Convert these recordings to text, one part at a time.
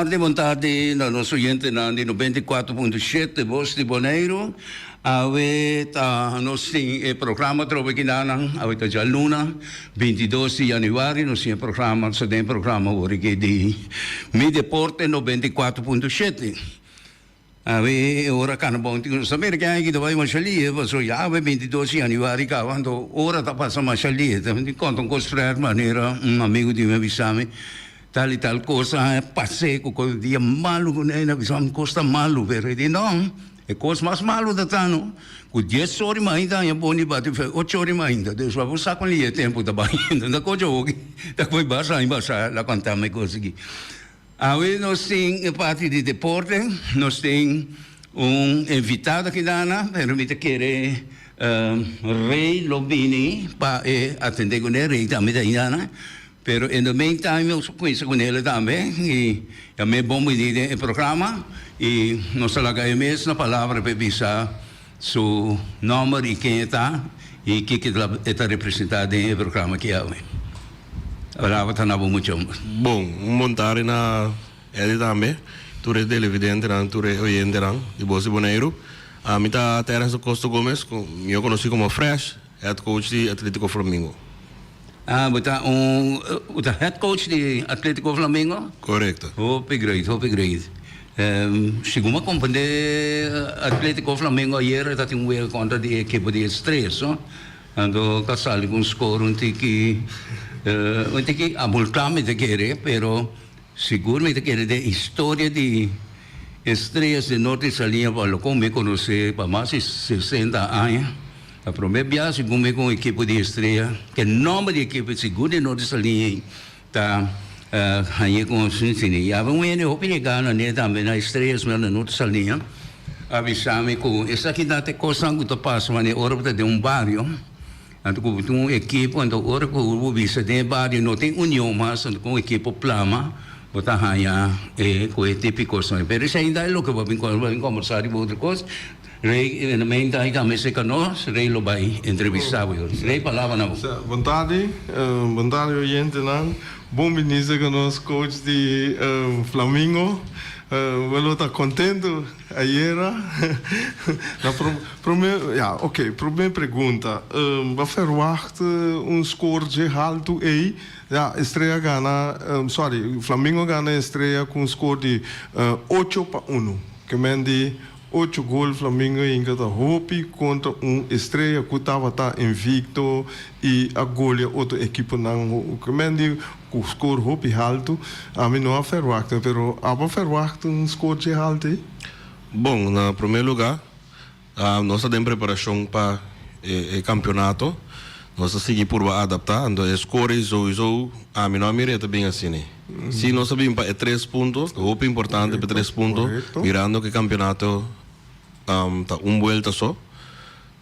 Buon tardi, no nostro oyente di 94.7 Voz di Bonaire. Avete nostro programma trovo che avete già luna 22 januari nostro programma del programma ora che di Media Porte 94.7. Ora che non sapere che anche dove vai a so ya 22 januari quando ora da passa a scegliere mi conto un costruire maniera un amico di me visame tal cosa passe con dia malu con una visam costa malu per di no e cosa mas malu da tano con 10 ore ma ainda é boni bate 8 ore ma ainda adesso va sa con lì tempo da ainda da cosa oggi da poi basta la contame così aqui nós temos parte de deporte, nós temos invitado aqui dana, permite que Rei Lobini para atender com ele, Rei também da Indiana, pero no meantime eu conheço com ele também e é meio bom de programa e nós falamos mesmo na palavra para visar seu nome e quem está e que está representado no programa que é. Bravo, tá na bom muito. Bom, montare na ele também, tu é televidente, tu é oyente, de Voz de Bonaire. A mim tá Terence Costa Gomes, eu conheci como Fresh, head coach de Atlético Flamengo. Bota head coach de Atlético Flamengo? Correto. Hope great. Segundo a companhia Atlético Flamengo ayer tá tem uma conta de equipe de estresse, ando casal com score que abultamente querer, pero seguramente querer de história de estrelas de norte salinha para como me conhecer para mais de 60 anos. A primeira viagem com a equipe de estrela, que nome de equipe seguro de norte salinha tá aí com os ensine. E agora eu vou pegar na neta também na estrelas na norte salinha. Avisar-me com essa aqui dá até coisa que tu passa, mas é hora de bairro. Anto com um equipe, quando ora com o visa de bairro não tem união mas com equipe plama, botar raia com o típico coisa. Pero isso ainda é o que vou conversar de outra coisa. Rei, na mente aí também se conosco, Rei lo vai entrevistar hoje. Rei palavra na boca. Boa tarde, oyente não. Bom ministro conosco, coach de Flamengo. Wel tá contento ayer. Primeira pergunta. Wat verwacht score de alto aí? Ja, Estrela gana, Flamengo gana Estrela com score de 8-1. Que mende 8 gols Flamengo em cada hopi contra Estrela que estava invicto e a goleia outra equipe não que mende com score hopi alto. A mim não verwacht, pero aba verwacht score de alto. Bom, na primeiro lugar, nós estamos em preparação para o campeonato. Nós seguimos por adaptar, então a score sowieso a mim não é bem assim, né? Se nós sabemos para 3 pontos, o importante para 3 pontos, mirando que o campeonato tá vuelta só.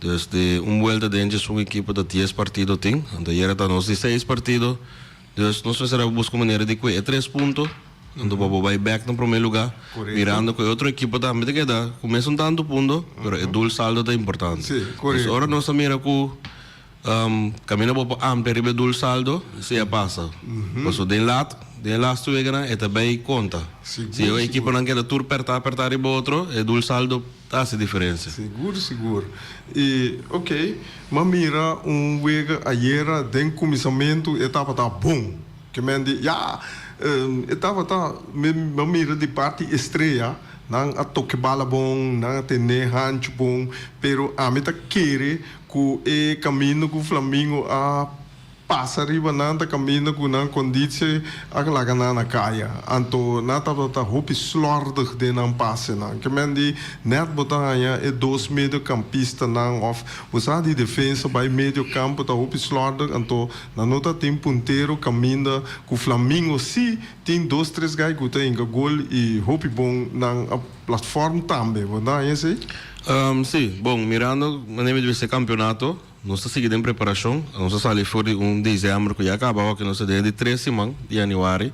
Desde vuelta dentro de uma equipe de 10 partidos tem, então já está nós de 6 partidos. Então nós vamos buscar maneira de que 3 pontos, então vamos vai back no primeiro lugar, mirando que outra equipe também que dá, começa tanto ponto, mas o dul saldo é importante. Então agora nós mira que caminho para ampliar o dul saldo, se já passa. Mas o de last week é também conta. Se a equipe não quer apertar e o outro, o dul saldo faz diferença. Seguro. E, ok, mas mira week ayer, den começamento, etapa tá bom. Que mende, etapa tá, mira de parte estreia, não a toque bala bom, não a tener rancho bom, pero a meta querer que o caminho que o Flamengo passa arriba nanta caminho com uma condição a laga na caia anto nata bota hopi slordig de nan passe nan que mendi net botar é 2 meio-campista nan of você de defesa by meio campo tá hopi slordig anto na nota tem ponteiro caminho com Flamengo se tem 2-3 gai que tem gol e hopi bom nan a plataforma também verdade é assim? Sim, bom, mirando maneira de ser campeonato nós estamos seguindo em preparação, nós estamos fora de dezembro que já acabou, que nós estamos de 3 semanas de januário,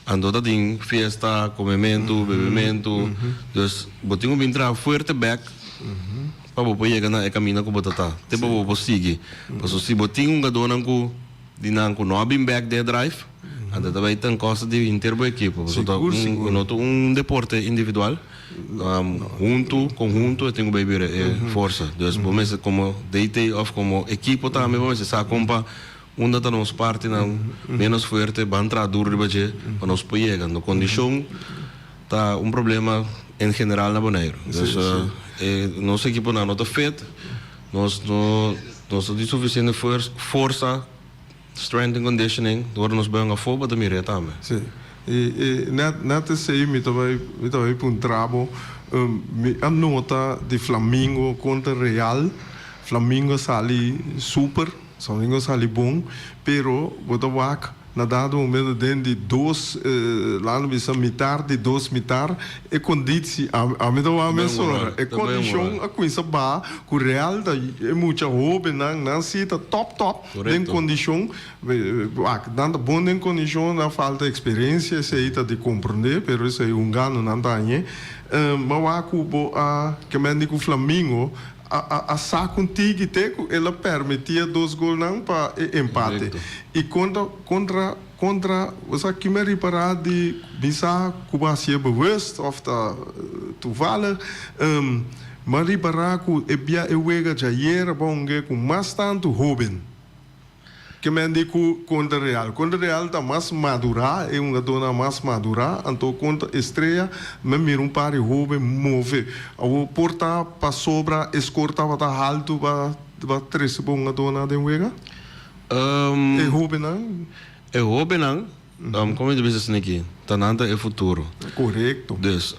andou tem festa, comimento, bebimento, então botamos um entrar forte back para poder chegar na caminho com batata, até para poder seguir, porque se botamos gadona com dinam com no abim back de drive, Anda também tem costa de inter boa equipa. Deporte individual. Conjunto, eu tenho que beber força. Então, vamos como DT ou como equipo também, vamos se compa onde está nossa parte não menos forte, vai entrar duro para nós pegar. Na condição tá problema em geral na Bonaire. Então, nossa equipa não está feita, nós não temos suficiente força, strength and conditioning, agora nós vamos a fogo para mirar também. Sim. Net sei me também para um trabalho a nota de Flamengo contra Real. Flamengo sali super, Flamengo sali bom, pero botar wak na dado momento dentro de dois lá no bisa mitar de dois mitar e condição a me dá uma mesura e condição a coisa ba com Real da é muita roupa não se tá top em condição dando bom em condição na falta de experiência se aí tá de compreender pero isso é gano não tá aí mas a que me digo Flamengo a saco contigo teco ela permitia 2 gols não para empate e contra você que me reparar de bisa Cuba se bewust of da toevallig maar reparar que é bia e wega já era bom com mais tanto Robin que me digo contra Real tá mais madura é uma dona mais madura então contra Estrela me mira par de Robin move o porta para sobra escorta para alto para 3 bom dona de wega é Robin não como eu disse aqui tá nada é futuro correto dus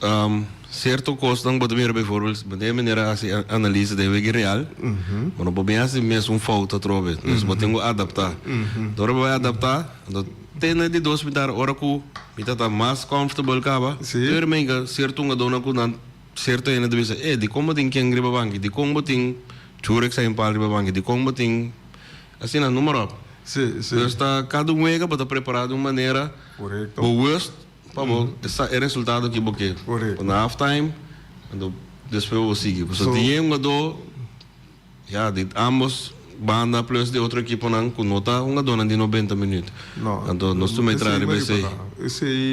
certo costo não pode mirar bijvoorbeeld de maneira assim analisa de wega real mas não pode assim mesmo falta trove dus pode tenho adaptar então vai adaptar então tem de 2 mitar hora que mita tá mais comfortable caba ter mega certo dona que não certo ainda de dizer de como tem quem griba banco de como tem churek sai para griba banco de como tem assim na número sim está cada wega para preparar de uma maneira correto boa esse é o resultado que porque na half time então depois eu sigo so tinha de ambos banda plus de outra equipe não com nota dona de 90 minutos então nós também trabalhamos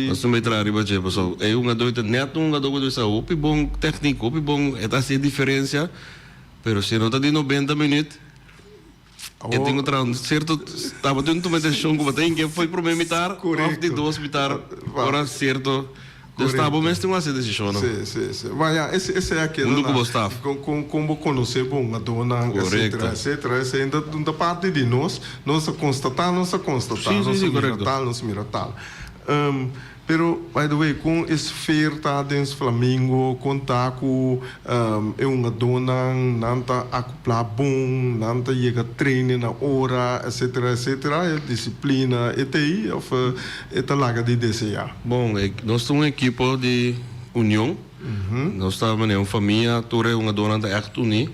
nós também trabalhamos so é doida neto doida essa opi bom técnico opi bom é assim diferença pero se nota de 90 minutos eu tenho certo estava tendo uma decisão que tem que foi para me imitar de 2 imitar agora certo estava mesmo essa decisão sim vai esse é aquele como conhecer bom a dona etc essa ainda da parte de nós constatar nossa mira tal pero by the way com esfera tá dentro Flamengo contato é uma dona nanta acoplar bom nanta chega treine na hora etc é disciplina e aí é larga de desejar bom nós somos uma equipe de união nós estamos uma família toda é uma dona da echt unie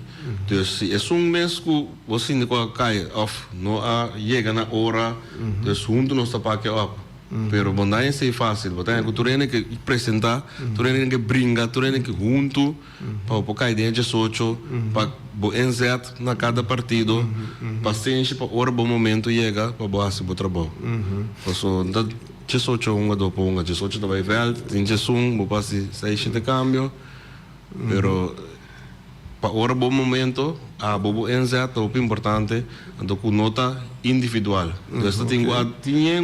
dus é mês que você não cai off não chega na hora dus junto nós está para que up pero bom daí é fácil botar que tu tem que apresentar tu tem que brincar tu tem que junto para cair dentro de socio para enzet na cada partido paciência para hora bom momento chega para boa se trabalho so de socio dopo de socio vai ver tem de vou passar sai de cambio pero para hora bom momento bobo enzet o importante então com nota individual então tinha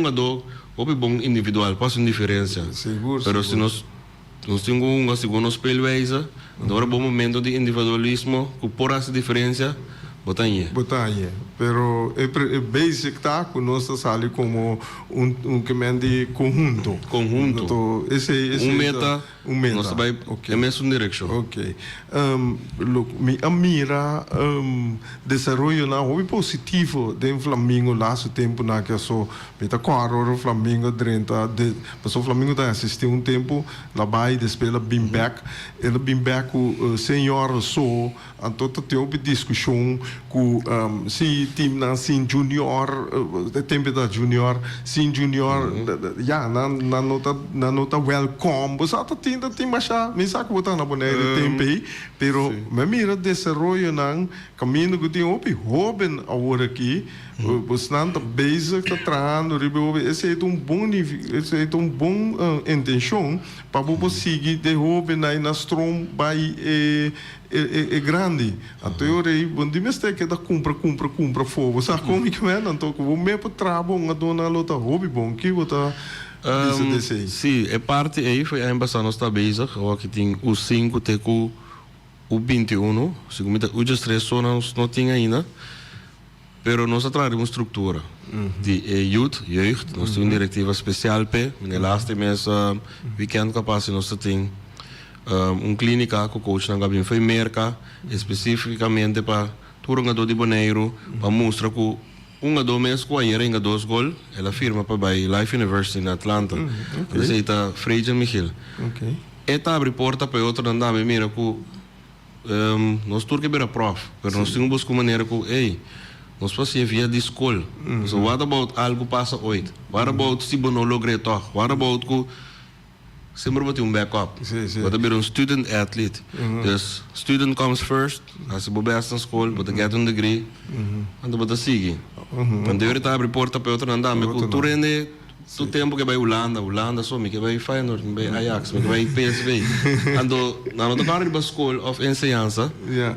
Opi bom individual, faz uma diferença. Seguro. Mas se nós temos uma segunda espelho, agora bom momento de individualismo, que por essa diferença, botar aí. Pero é basic tá com nossa sala como que mende conjunto. Então, esse meta. Nós vai é mesmo direção. Ok. Look, a mira desenvolvimento na hobby positivo de Flamengo lá so tempo na que só meta claro o Flamengo drenta de passou Flamengo tá assistir tempo lá vai despela been back o senhor so então tem uma discussão ku si team na sin junior tempo da junior sin junior ja na nota welcome você tá tinta tem macha me sabe botar na boneira tempo pero me mira desarrollo nang caminho que tem opi hoben agora aqui você não tá bezig tá trando esse é bom nível esse é bom intenção para você seguir de hoben na strom by é grande. A teoria, bom, de mestre que da compra fogo. Sabe como que é? Então, o meu trabalho, uma dona lota hobby bom, que você diz sim, é parte aí foi a embaixada nós está bezig, o que tem o 5 até o 21, segundo o just 3 só não tinha ainda. Pero nós trazemos uma estrutura de jeugd, nós temos uma diretiva especial para, no laatste mês, weekend capaz, nós temos clínica que o coach não gabi foi merca especificamente para turungador de Bonaire para mostrar que do mês com a era em 2 gol ela firma para vai Life University na Atlanta ela se está Freja Michel eta abre porta para outro andar mira que nós turque bera prof pero nós temos buscar maneira que ei nós passamos via de escola so what about algo passa hoje what about se não logrei toch what about que sempre ter backup. Wat ben een student athlete. Dus student comes first. Als je best aan school, moet je get een degree. En dan moet je zeggen. En de wereld abre porta para outra andar. Mas cultura é do tempo que vai Holanda só, que vai Feyenoord, que vai Ajax, que vai PSV. Ando na outra cara de school of enseñanza.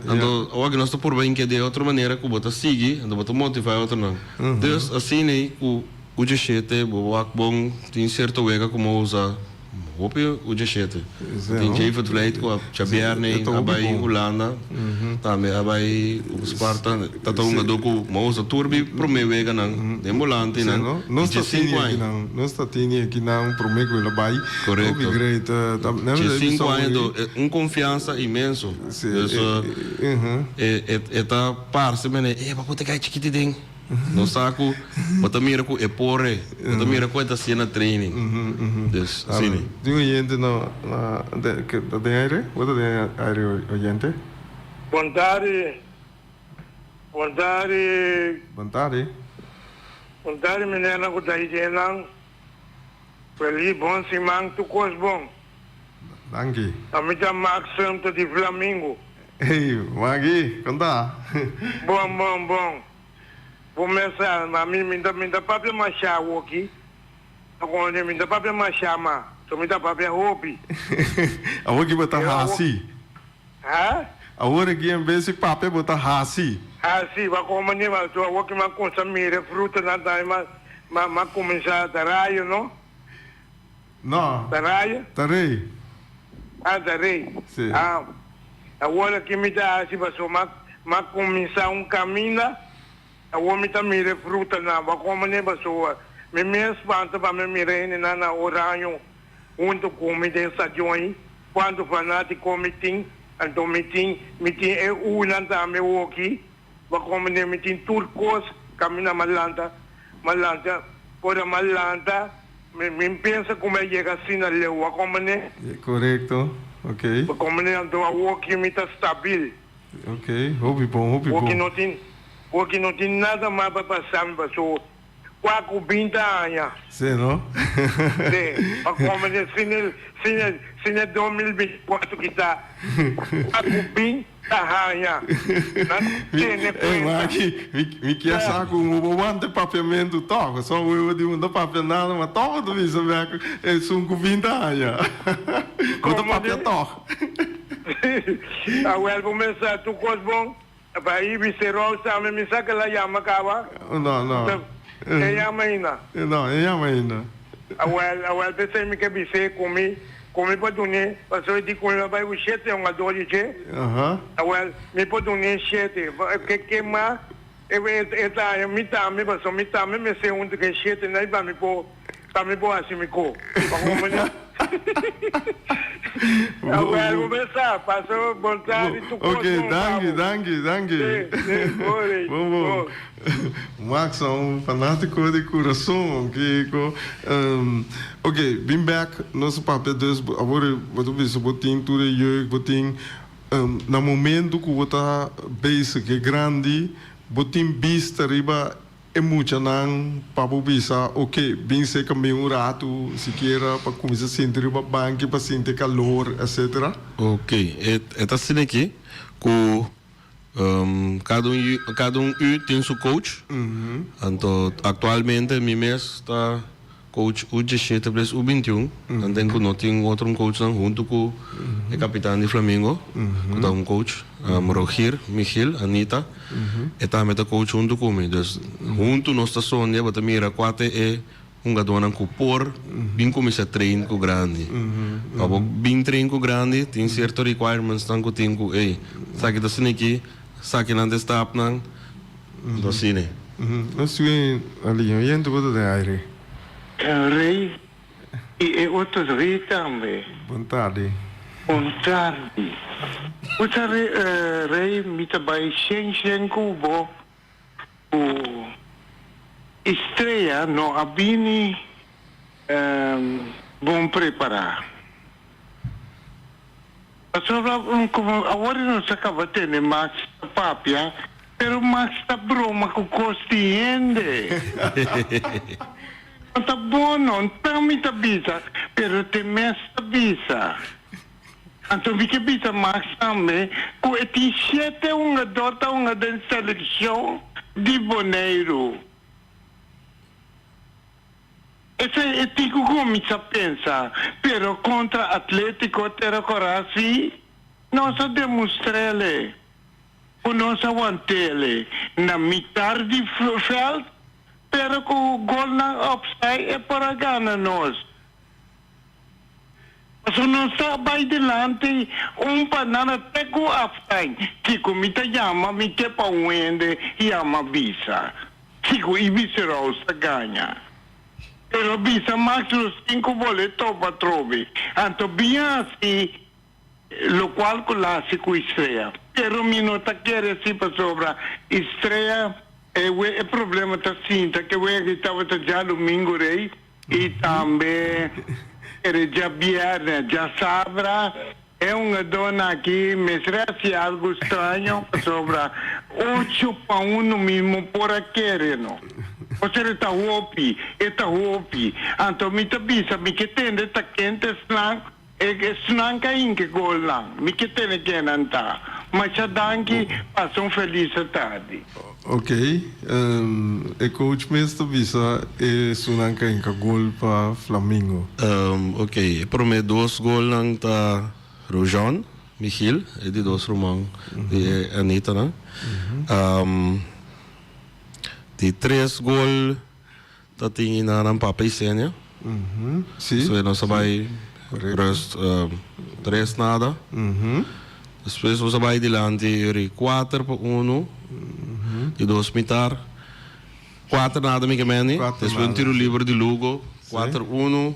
Ando o que nós por bem que de outra maneira que bota seguir, ando bota motivar outro não. Dus assim né o jeito bom tem certo wega como usa Hoopje o jeito. Tem jeito de leite com a Chabierne, abai Holanda, também abai o Sparta, tá todo mundo com moça turbi promeve não, demolante não. Não está tinha aqui não promeve ele vai. Correto. Great. De 5 anos confiança imenso. Tá parse mene, para poder cair chiquitidinho. No saco, bota mira com epore, bota mira com essa cena training. Dus, sim. Tem gente na tem aire? Bota tem aire gente? Bontari, menina ko dahi jenang. Peli bom simang tu kos bom. Danke. Amita maxim to di Flamingo. Hey, Magi, conta. Bom. Começar, mas minta papel machado aqui. Agora minta papel machama, so minta papel hobby. Agora que botar hasi. Hã? Agora que em vez de papel botar hasi. Hasi, vai como nem mas tu agora que mais consumir fruta na daima, mas começar a taraio, não? Não. Taraio? Tarei. Tarei. Sim. Agora que me dá assim, mas começar caminho. A homem também é fruta na como nem pessoa me espanta para me mirar na oranho onde come dessa join quando fanático meeting então meeting é unanta me aqui va como nem meeting turcos caminha malanta por malanta me pensa como é chega assim na leu como nem correto ok como nem então a aqui me está estável ok hobby bom porque não tem nada mais para passar, mas o quatro 20 anos. Sim, não? Sim, como se é 2024 que está, quatro 20 anos. Me quer saco um bom de papiamento toca, só eu de um papel nada, mas toca do isso, é só com 20 anos. Quanto papel toca? Agora começar tu coisa bom. Vai visceral sabe me saca lá yama kawa não é yama ainda awal pensei me que bise comi para donner parce que dit qu'on vai o chete um adoro de awal me pode donner chete que ma eta me tá me passo me tá me sei onde que chete não vai me pôr assim me co Agora vou pensar, passou vontade tu ok, danke. Bom. Max é um fanático de coração, ok, bem back, nosso papel agora, vou ver se botin tudo jeugd, botin no momento que você pensa que é grande, você vista riba é muito não para pensar, ok, bem sei que um rato, se queira para começar a sentir riba banque, para sentir calor, etc. Ok, é assim aqui, que cada um tem seu coach. Então, atualmente, mim mesmo está coach U17 plus U21. Então, eu tenho outro coach junto com o capitão de Flamengo, que é coach, Roger, Michel, Anita. E também está coach junto comigo. Então, junto nós está sonhando, mas também era quatro gadona com por, bem começar a treinar com grande. Bem treinar com grande, tem certos requirements que tem com, sabe que está aqui, sabe que não está apnang, do cine. Nós vemos ali, eu entro para o aire. Rei, e outros rei também. Boa tarde. Boa tarde. Outra rei, me trabalha sem cubo. O estreia no abini bom preparar. Agora não se acaba tendo Max papia, pero Max está broma com costiende. Tá bom, não tá muita bisa, pero tem mais bisa. Então, vi que bisa Max também, com eti sete uma dota uma da seleção de Boneiro. Esse é tico como se pensa, pero contra Atlético Terracorasi, nós demonstrele, o nosso aguantele, na metade de feld, pero com o gol na offside é para ganhar nós. Mas não está vai delante, panana até com o offside, que comita chama, me que para o ende, chama bisa. Sigo e vice-rosa ganha. Pero bisa Max os 5 boletos para trove. Então, bem assim, lo qual clássico estreia. Pero minuto quer assim para sobra estreia. É problema da cinta, que eu estava já domingo rei e também era já viernes, já sabra. É uma dona aqui, me parece algo estranho, sobra 8 para 1 no mínimo por aquele, não. Você está roupi. Então, me tabisa, me que tem esta quente snang, snang caim que gol lá, me que tem que não tá. Mas já danke, passa feliz tarde. Ok, o coach mesmo visa é sunanca em gol para Flamengo. Ok, para mim 2 gols nang ta Rojan, Michel, e de 2 romang de Anita na. De 3 gols ta tinha na ng Papa Isenia. Sim. So nós vai rest 3 nada. Depois nós vai dilante 4 para 1. E 2 mitar. 4 nada me gemeni. Depois um tiro livre de Lugo. 4-1.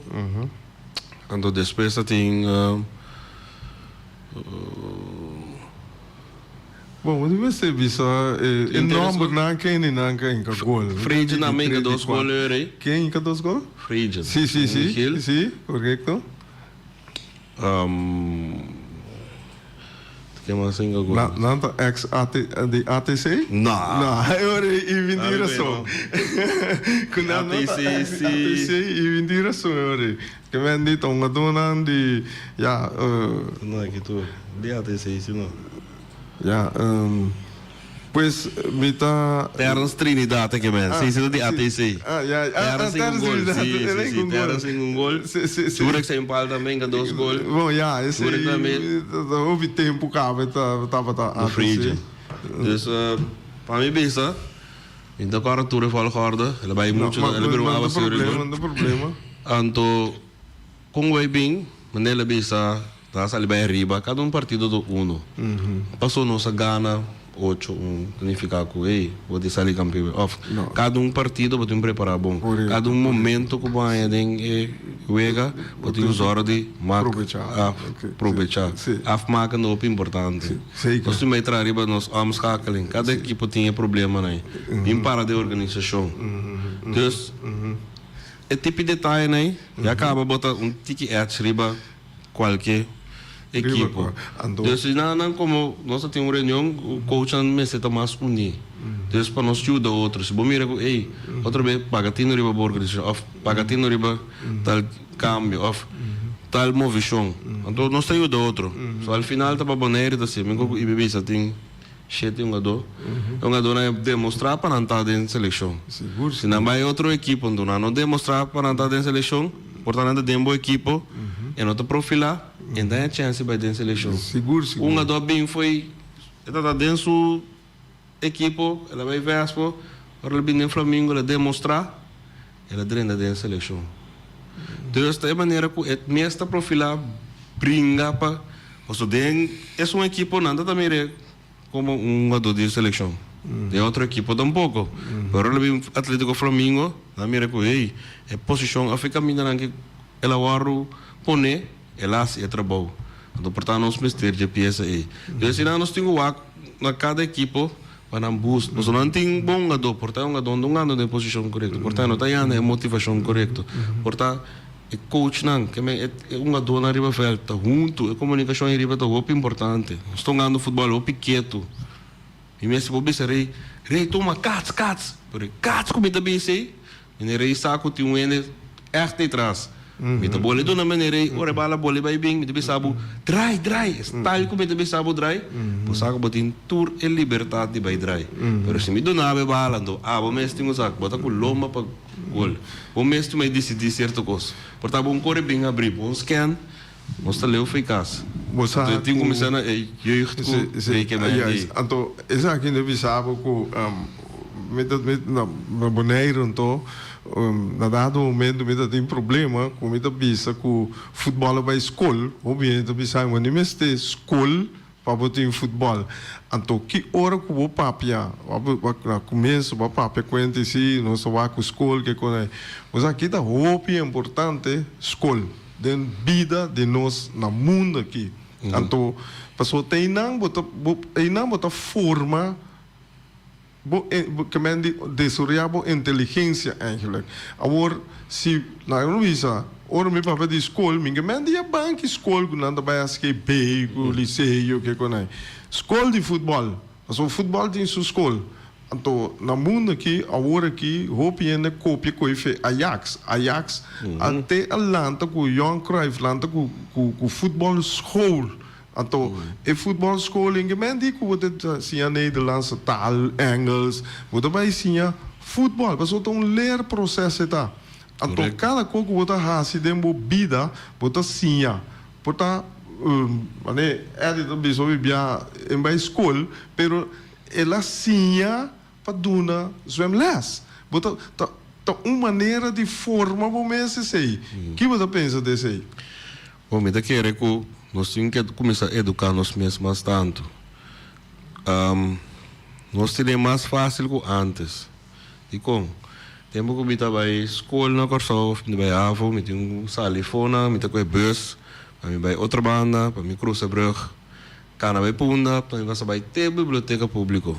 Então depois tem bom, você visa enorme não quem não quem que gol. Freide na mega 2 gols aí. Quem que 2 gols? Freide. Sim, correto. Que mais ainda gol? Não tá ex de ATC? Não. Eu e vim razão. Quando ATC e vim razão eu. Que vem de tonga dona de não é que tu de ATC isso não. Pues me está Terras Trinidad que vem. Sim, de ATC. Terras em gol. Sim, Terras em gol. Surex em pal também com 2 gols. Bom, esse houve tempo que estava no Freide. Dus para mim bisa. Então agora tu fala corda, ele vai muito, ele virou uma não problema. Anto com o bem, manela bisa, tá sali vai riba, cada partido do 1. Passou nossa Gana 8, significa que vou de sair campeão. Cada partido vou te preparar bom. Cada momento que vai em juega, vou te usar de aproveitar. Afmaca não é importante. Nós também traríamos nós vamos cacaling. Cada equipe tinha problema né. Bem para de organização. Então, é tipo de detalhe né. E acaba botar tique riba qualquer equipo. Então, não como nós temos uma reunião, o coach não me senta mais unir. Então, para nós ajudar outros. Se você mira, ei, outra vez, pagatino riba organização, ou pagatino riba tal cambio, ou tal movição. Então, nós temos ajudar outro. So, al final, tá para banheiro, tá assim, mingo e bebê, tem sete jogador. Jogador não demonstrar para não estar dentro da seleção. Se não vai outra equipe, não demonstrar para não estar dentro da seleção, portanto, tem uma equipe, e não te profilar, e dá a chance para dentro da seleção. Seguro. Jogador bem foi, está dentro da equipe, ela vai ver, agora ele vem no Flamengo, ela demonstrar, ela treina dentro da seleção. Então, esta maneira que é mesmo profilar, brinca para, é uma equipe, não também como um jogador de seleção. De outra equipe tampouco. Pero ele vem Atlético Flamengo, na mira que ei, é posição, a fica mina que ela waru pone, ela se trabalho. Então, portanto, nós mestre de peça aí. Então, se nós temos na cada equipe para buscar, nós não tem bom jogador, portanto, um jogador não anda na posição correta. Portanto, não tem a motivação correta. Portanto, o coach não, que é um jogador na riba velta, junto, a comunicação em riba tá muito importante. Estou jogando futebol, o piqueto. E mesmo se você rei toma cats, porque cats como está bem sei, e rei saco tem um ene echt atrás. Me tá bola do na maneira, ora bala bola vai bem, me deve saber dry, style como deve saber dry, por saco botin tour e liberdade vai dry. Pero se me do na be bala ando, vou mesmo tenho saco, bota com loma para gol. Vou mesmo me decidir certa coisa. Portanto, um corre bem abrir, um scan, mostra leu eficaz. Então, tem que começar na jeugd que mais. Então, esse aqui não sabe que na boneiro então na dado momento me tem problema com me visa com futebol vai escola ou bem me sai mas nem mesmo escola para botar futebol. Então que hora que vou papia começo vou papia quando se não só vai com escola que quando mas aqui tá roupa importante escola den vida de nós na mundo aqui. Então passou tem não bota forma que men desarrollar inteligência eigenlijk. Agora se na Luísa, ora me papel de escola, minha men dia banco escola que não vai as que pego liceu que conai. Escola de futebol, o futebol tem sua escola. Então na mundo aqui, agora aqui, hope ainda copia com Ajax até Atlanta com Johan Cruyff, Atlanta com futebol school. Então, e futebol school in gemeente que wordt zie Nederlandse taal, Engels, wordt bij zie voetbal, maar zo een leerproces está. Então, cada coisa que wordt haast in de vida, wordt zie, wordt mané, dit is zo via in bij school, pero ela zie para doen zwemles, wordt ta uma maneira de forma para mensen sei. Que você pensa desse aí? Bom, me dá que nós temos que começar a educar nós mesmos tanto. Nós temos mais fácil que antes. E como? Temos que ir para a escola na Corsof, ir para a AVO, ir um salifona, ir para a bus, ir para outra banda, para ir cruzar a brug, cana para a punda, para ir para a biblioteca pública.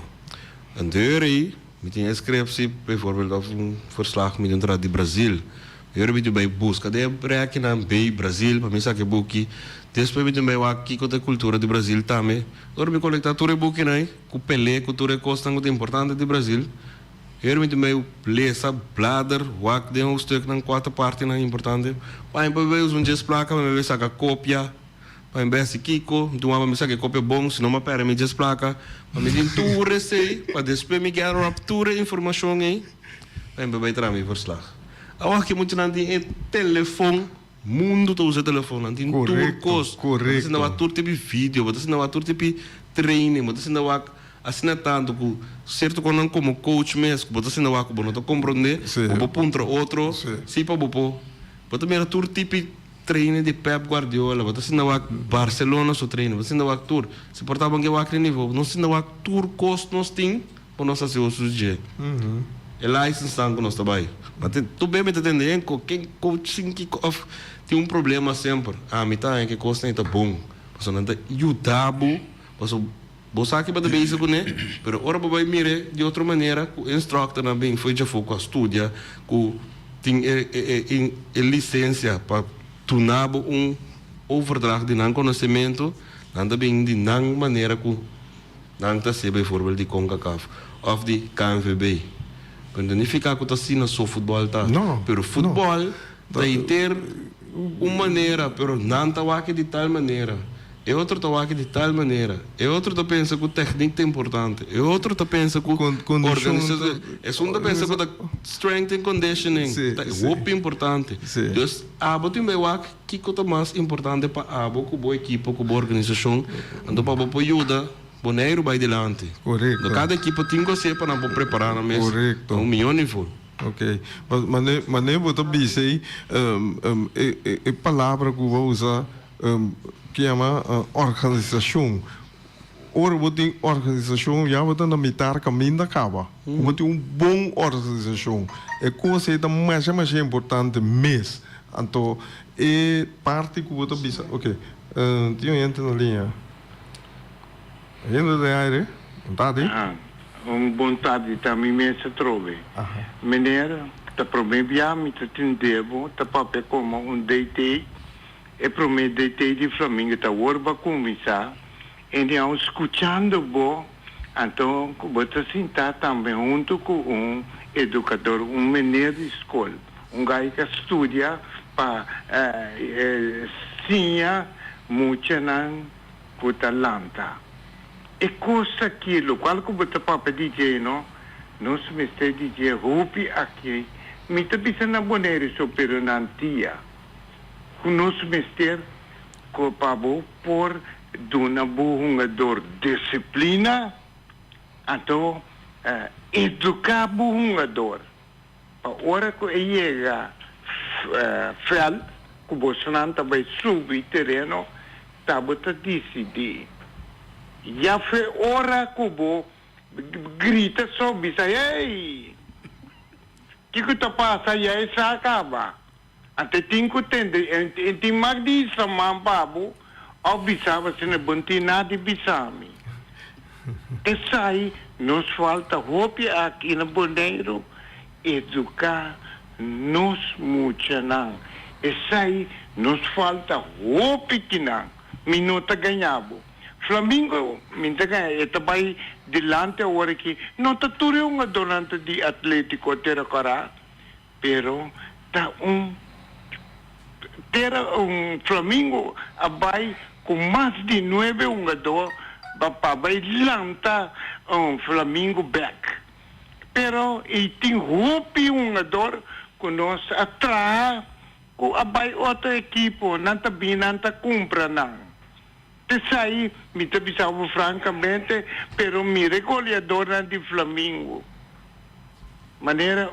Então, aí, eu tinha inscrição, por exemplo, verslag met een de Brasil. Eu me bij busca de break na bij Brasil, para mim sabe que depois me também aqui com a cultura de Brasil também. Eu me conectar tudo buque né, com Pelé, cultura costa muito importante de Brasil. Eu me também lesa bladder, wak de stuk na quatro parte na importante. Para mim ver os just placa, para mim saca cópia. Para mim se Kiko, então me saca cópia bom, se não me pera me just placa. Para mim tem tudo receio, para depois me ganhar raptura informação aí. Para mim vai trazer verslag. Agora que muito não tem telefone, mundo todo usa telefone, não tem turcos. Correto. Você não vai tur tipo vídeo, você não vai tur tipo treino, você não vai assinar tanto com certo quando como coach mesmo, você não vai como não compreender, ou para outro, se para bopo. Você também tur tipo treino de Pep Guardiola, você não vai Barcelona só treino, você não vai tur. Se portava que vai nível, não se não vai tur custo nós tem para nós fazer os dias. É lá esse instante que nós trabalhamos. Mas tu bem me entendendo, quem coaching que tem problema sempre. Me tá em que custa ainda bom. Você não está ajudado, você sabe que vai ter isso com ele, mas agora vai mirar de outra maneira, o instructor também foi já foi com a estudia, com tem licença para tornar overdracht die nan conhecimento, dan também de nan maneira que dan tá se bijvoorbeeld die CONCACAF of die KNVB. Quando não fica que tá assim só futebol tá. Não, Pero futebol tem ter uma maneira, pero não tá aqui de tal maneira. E outro tá aqui de tal maneira. E outro tá pensa que o técnico é importante. E outro tá pensa que organização. É um tá pensa que o strength and conditioning é muito importante. Então, abo tem bem que é mais importante para abo com boa equipe, com boa organização, então para boa ajuda. Boneiro vai delante. Correto. Cada equipe tem que ser para preparar na mesa. Correto. Milhão de full. Ok. Mas nem vou dizer a palavra que eu vou usar que chama organização. Ora, vou ter organização, já vou ter na metade caminho da cava. Vou ter bom organização. É coisa que é mais importante mesmo. Então, é parte que eu vou dizer. Ok. Tinha gente na linha. Ainda de aire? Vontade? Vontade também me se trove. Maneira, tá promebiamo, tá tendevo, tá papel como DT, e promete DT de Flamengo, tá orba começar, e não escutando bom, então, você sentar também junto com educador, maneiro de escola, gajo que estuda para sinha muito não com talento. E coisa aquilo, qual que você pode dizer, não? Nós me está dizendo, roupi aqui, me está pensando na boneira sobre a antia. Nós me está culpado por uma boa disciplina, então, educar o jogador. A hora que ele chega fel, que você não vai subir terreno, está a decidir. Já foi hora que o grita sobre isso. Ei! O que está passando? E aí se acaba. Até tem que entender. Tem mais disso, mambabu. Ao bisava, se não é nada de bisami. Isso aí, nos falta roupa aqui no Boneiro, educar nos muito não. Isso aí, nos falta roupa que não. Minuta ganhava. Flamengo, minta ganha, vai delante agora que não está tudo uma donante de Atlético Terracorá, pero tá Flamengo vai com mais de 9 jogadores vai lançar Flamengo back. Pero e tem roupa jogador que nós atrás com vai outra equipe, não tá bem, não tá compra não. Isso aí, me pensava francamente, pero mi goleador de Flamengo. Maneira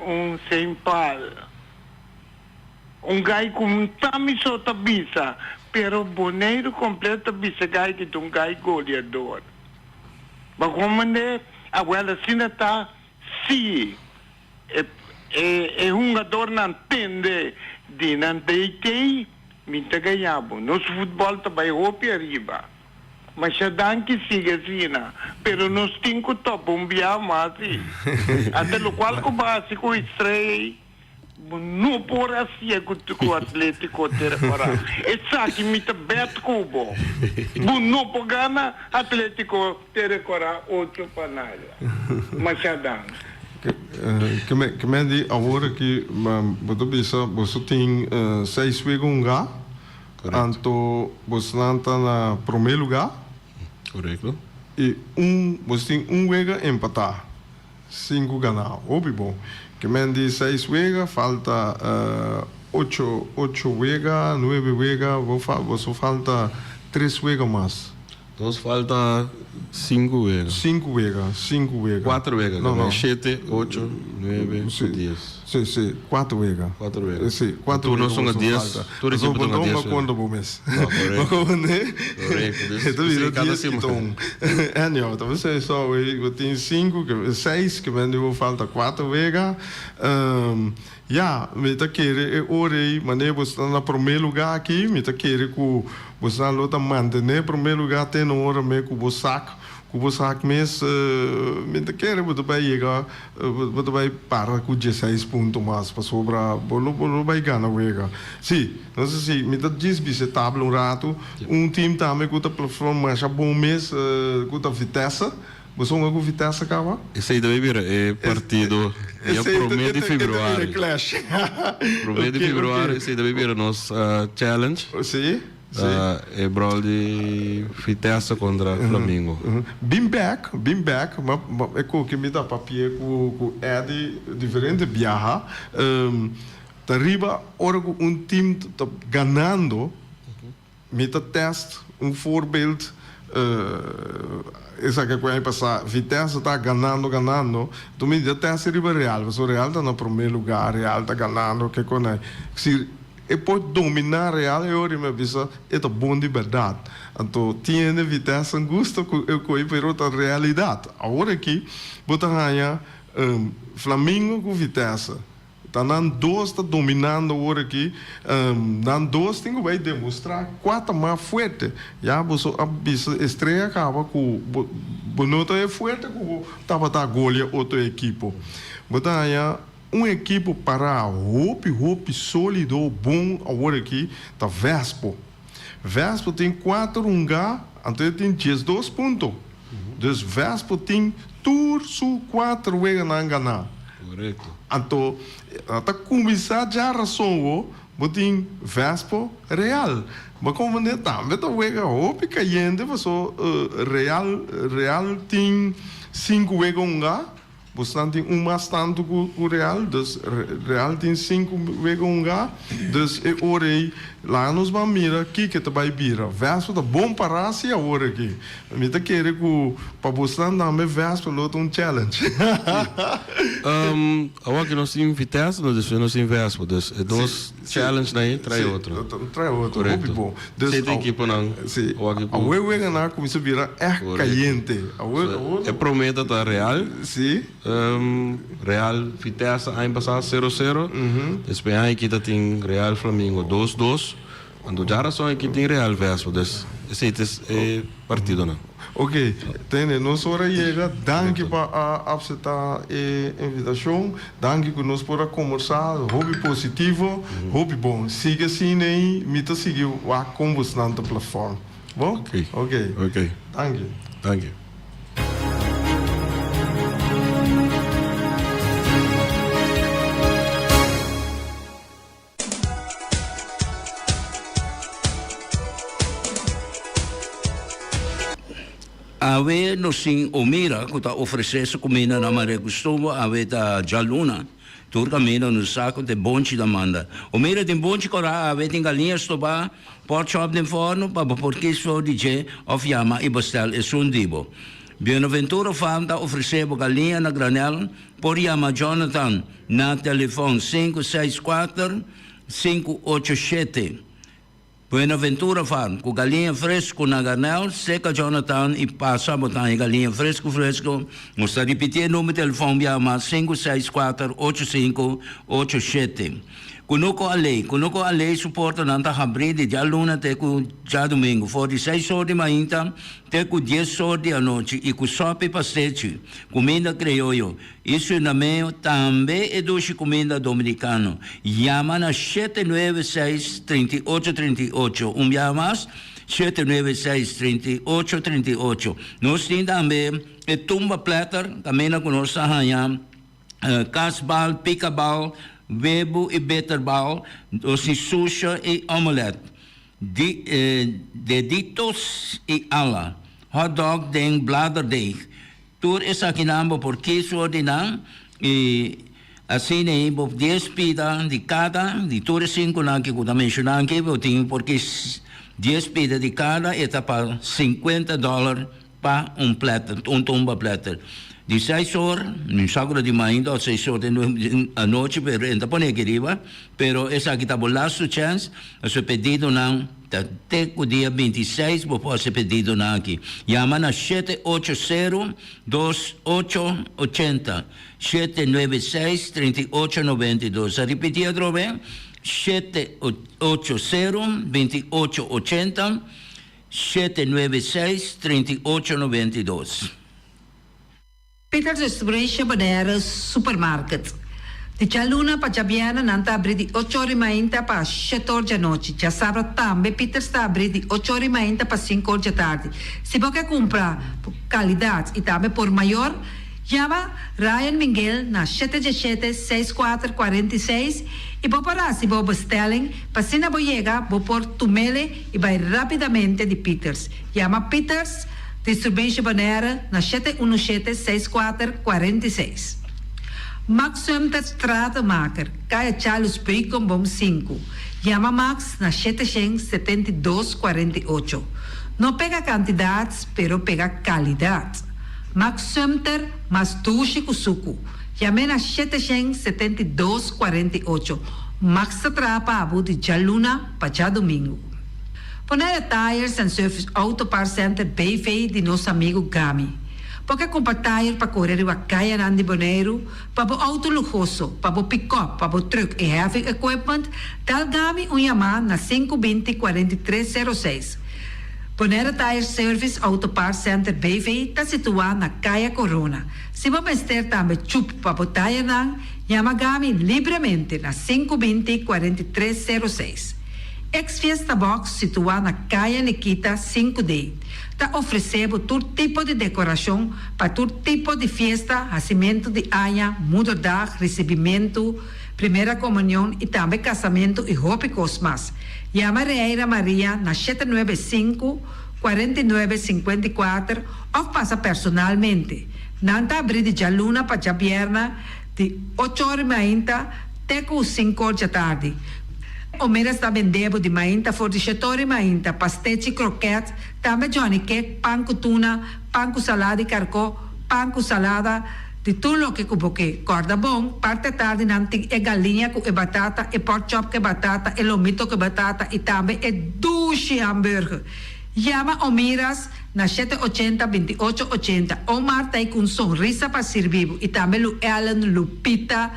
sempal. Gai com tami sota bisa, pero boneiro completo bisa gai que gai goleador. Mas como a abuela sina tá, sim, é jogador não entende de não deitei, minta ganhava. Nosso futebol também roupa arriba. Mas já dá que siga assim, pero nós temos que bombear mais. Até o qual o básico estreia, não por assim com o Atlético Terracorá. Isso aqui me está beto cubo. Não por gana Atlético Terracorá outro panalha. Mas já dá. Que me di agora que você tem 6 vezes lugar, então você não está na primeiro lugar. Correto. E você tem vez empatar, 5 ganhar. Óbvio bom. Que me di 6 vezes, falta 8 vezes, 9 vezes, você falta 3 vezes mais. Então falta 5 vezes. 5 vezes. 4 vezes. Não. 7, 8, 9, 10. Sim, 4 vezes. 4 vezes. Sim, 4 vezes. Tu não são 10. Tu equipe não 10. Quando bom mês. Correto. Então vira cada semana. É não, então você só eu tenho 6 que vendo falta 4 vezes. Me tá querer orei, mas você na primeiro lugar aqui, me tá querer que você não tá manter primeiro lugar tem uma hora meio que você saca Kubo sak mes, minta querer botar vai chegar, botar vai parar com 16 pontos mais para sobrar, bolo vai ganhar wega. Sim, não sei se minta diz visitável rato, time também com a plataforma mais bom mês, com a Vitesse. Você não com Vitesse acaba? Esse aí deve vir, é partido. Eu prometo em februário. Prometo em februário, esse aí deve vir nosso challenge. Sim. É brawl de Vitesse contra Flamengo. Been back, mas é que me dá papel com Eddie diferente viaja. Arriba, ora time está ganhando, me dá teste, voorbeeld. Essa que vai passar, Vitesse está ganhando, tu me dá teste Riba Real, o Real está no primeiro lugar, Real está ganhando, que conhece. Se e pode dominar Real, eu me avisa, é bom de verdade. Então, tinha Vitesse um gosto com a realidade. Agora aqui, bota ganhar Flamengo com Vitesse. Tá dando dois, está dominando agora aqui. Dando dois, tem que demonstrar quatro mais forte. Já, você a estreia acaba com bonito é forte, com estava a golear outra equipe. Bota ganhar equipe para hope sólido, bom, agora aqui, tá Vespo. Vespo tem 4 lugares, então tem 12 pontos. Então, Vespo tem tudo 4 vezes na ganhar. Correto. Então, até começar já a razão, tem Vespo Real. Mas como não está, mas a hope caindo, Real tem 5 vezes lugar. Você tem mais tanto com o Real, dus Real tem 5 vezes lugar, dus eu orei lá nos Bamira, aqui que te vai vir. Vespo tá bom para a se agora aqui. Me tá querendo que para você também Vespo luta challenge. Agora que nós temos Vitesse, nós temos Vespo, dus é dois challenge daí, traz outro. Traz outro, muito bom. Você tem que pôr não. Sim. Agora o ganhar começa a virar caliente. É prometa da Real. Sim. Real Vitesse ano passado 0-0. Depois aí que tem Real Flamengo 2-2. Quando já era só aqui tem Real Vespo. Esse é partido não. Ok, tene, nós ora chega, danke para aceitar a invitação, danke que nós podemos conversar, hobby positivo, hobby bom. Siga assim aí, me tá seguindo a conversar na plataforma. Bom? Ok. Danke. Ave no sin omira que está oferecendo comida na Maria Costumo, ave da Jaluna. Tur camina no saco de bonchi da manda. Omira tem bonchi cora, ave tem galinha stoba, pork chop de forno, para porque isso DJ of yama e bastel e sundibo. Bienaventura Farm está oferecendo galinha na granel, por yama Jonathan na telefone 564-587. Buenaventura Farm, com galinha fresco na granel, seca Jonathan e passa a botar galinha fresco. Você repetir o número de telefone, chama 564-8587. Kunuko Alei suporta nanta habri de já luna até com já domingo. For de 6 horas de manhã até com 10 horas de noite e com sopa e pastete. Comida crioulo. Isso na meio também é doce comida dominicano. Llama na 796-3838. Llamas 796-3838. Nós temos também a tumba platter, também na conosco casbal, picabal, webo e bitterbal, doce sushi e omelette, deditos e ala, hot dog den bladerdeeg. Tur is aqui namo por kies ordinang e assim nem por 10 pida de cada, de tur 5 na que eu mencionar que eu tenho porque 10 pida de cada e tá para $50 para platter, tumba platter. De 6 horas, não sabe de manhã, 6 horas da noite, pero ainda pone que riba, pero essa aqui está por last chance, o seu pedido não, até o dia 26, vou pôr esse pedido não aqui. Chama na 780-2880, 796-3892. A repetir outra vez, 780-2880, 796-3892. Peter Distribution Bonaire Supermarket. Di Cialuna pa Giabiana nanta abri di 8 ore mainta pa 7 ore noci. Già sabato tambe Peter sta abri di 8 ore mainta pa 5 ore tardi. Se vuoi compra qualità e tambe por maior, chiama Ryan Miguel na 717-6446 e può parare se vuoi bestelling, pa se na boiega, vuoi por tumele e vai rapidamente di Peters. Chiama Peters Distribution Bonaire na 717-6446. Max Sumter Stratenmaker, Kaya Charles Bacon Bom 5. Llama Max na 772-48. No pega cantidades, pero pega calidad. Max Sumter, mas tushi kusuku. Llame na 772-48. Max Trapa Abu de Jaluna, Pacha Domingo. Poner Tires and Service Auto Parts Center BV de nosso amigo Gami. Porque compra tire para correr a caia nandi Bonaire, para o auto luxuoso, para o pick-up, para o truck e heavy equipment, tal Gami Yamaha na 520-4306. Bonaire Tire Service Auto Parts Center BV está situado na Caia Corona. Se você ter também chup para o tire nang, llama Gami livremente na 520-4306. Ex-Fiesta Box, situada na Caia Nikita 5D, está oferecendo todo tipo de decoração para todo tipo de festa, nascimento de anha, mudança, recebimento, primeira comunhão e também casamento e roupa cosmas. Llama Reira Maria na 795-4954 ou passa personalmente. Nanta abrir de Jaluna para Jabierna de 8 horas da manhã até 5 horas da tarde. O mera está vendendo de mainta, fordichetori mainta, pastete croquete, também Johnny Cake, pão com tuna, pão com salada e carcó, pão com salada, de tudo o que cuboque. Corda bom, parte tarde nanti é galinha com batata, e pork chop com batata, e lomito com batata, e também é duche hambúrguer. Llama Omiras na 780-2880. Omar tá com sorriso para servir, e também o Alan, Lupita,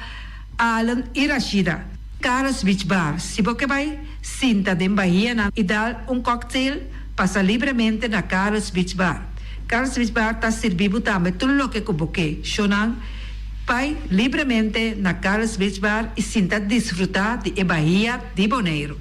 Alan e Rashida. Carlos Beach Bar. Se você vai sinta de Bahia e dar cocktail, passa livremente na Carlos Beach Bar. Carlos Beach Bar está servindo também tudo o que você chonan. Vai livremente na Carlos Beach Bar e sinta desfrutar de Bahia de Bonaire.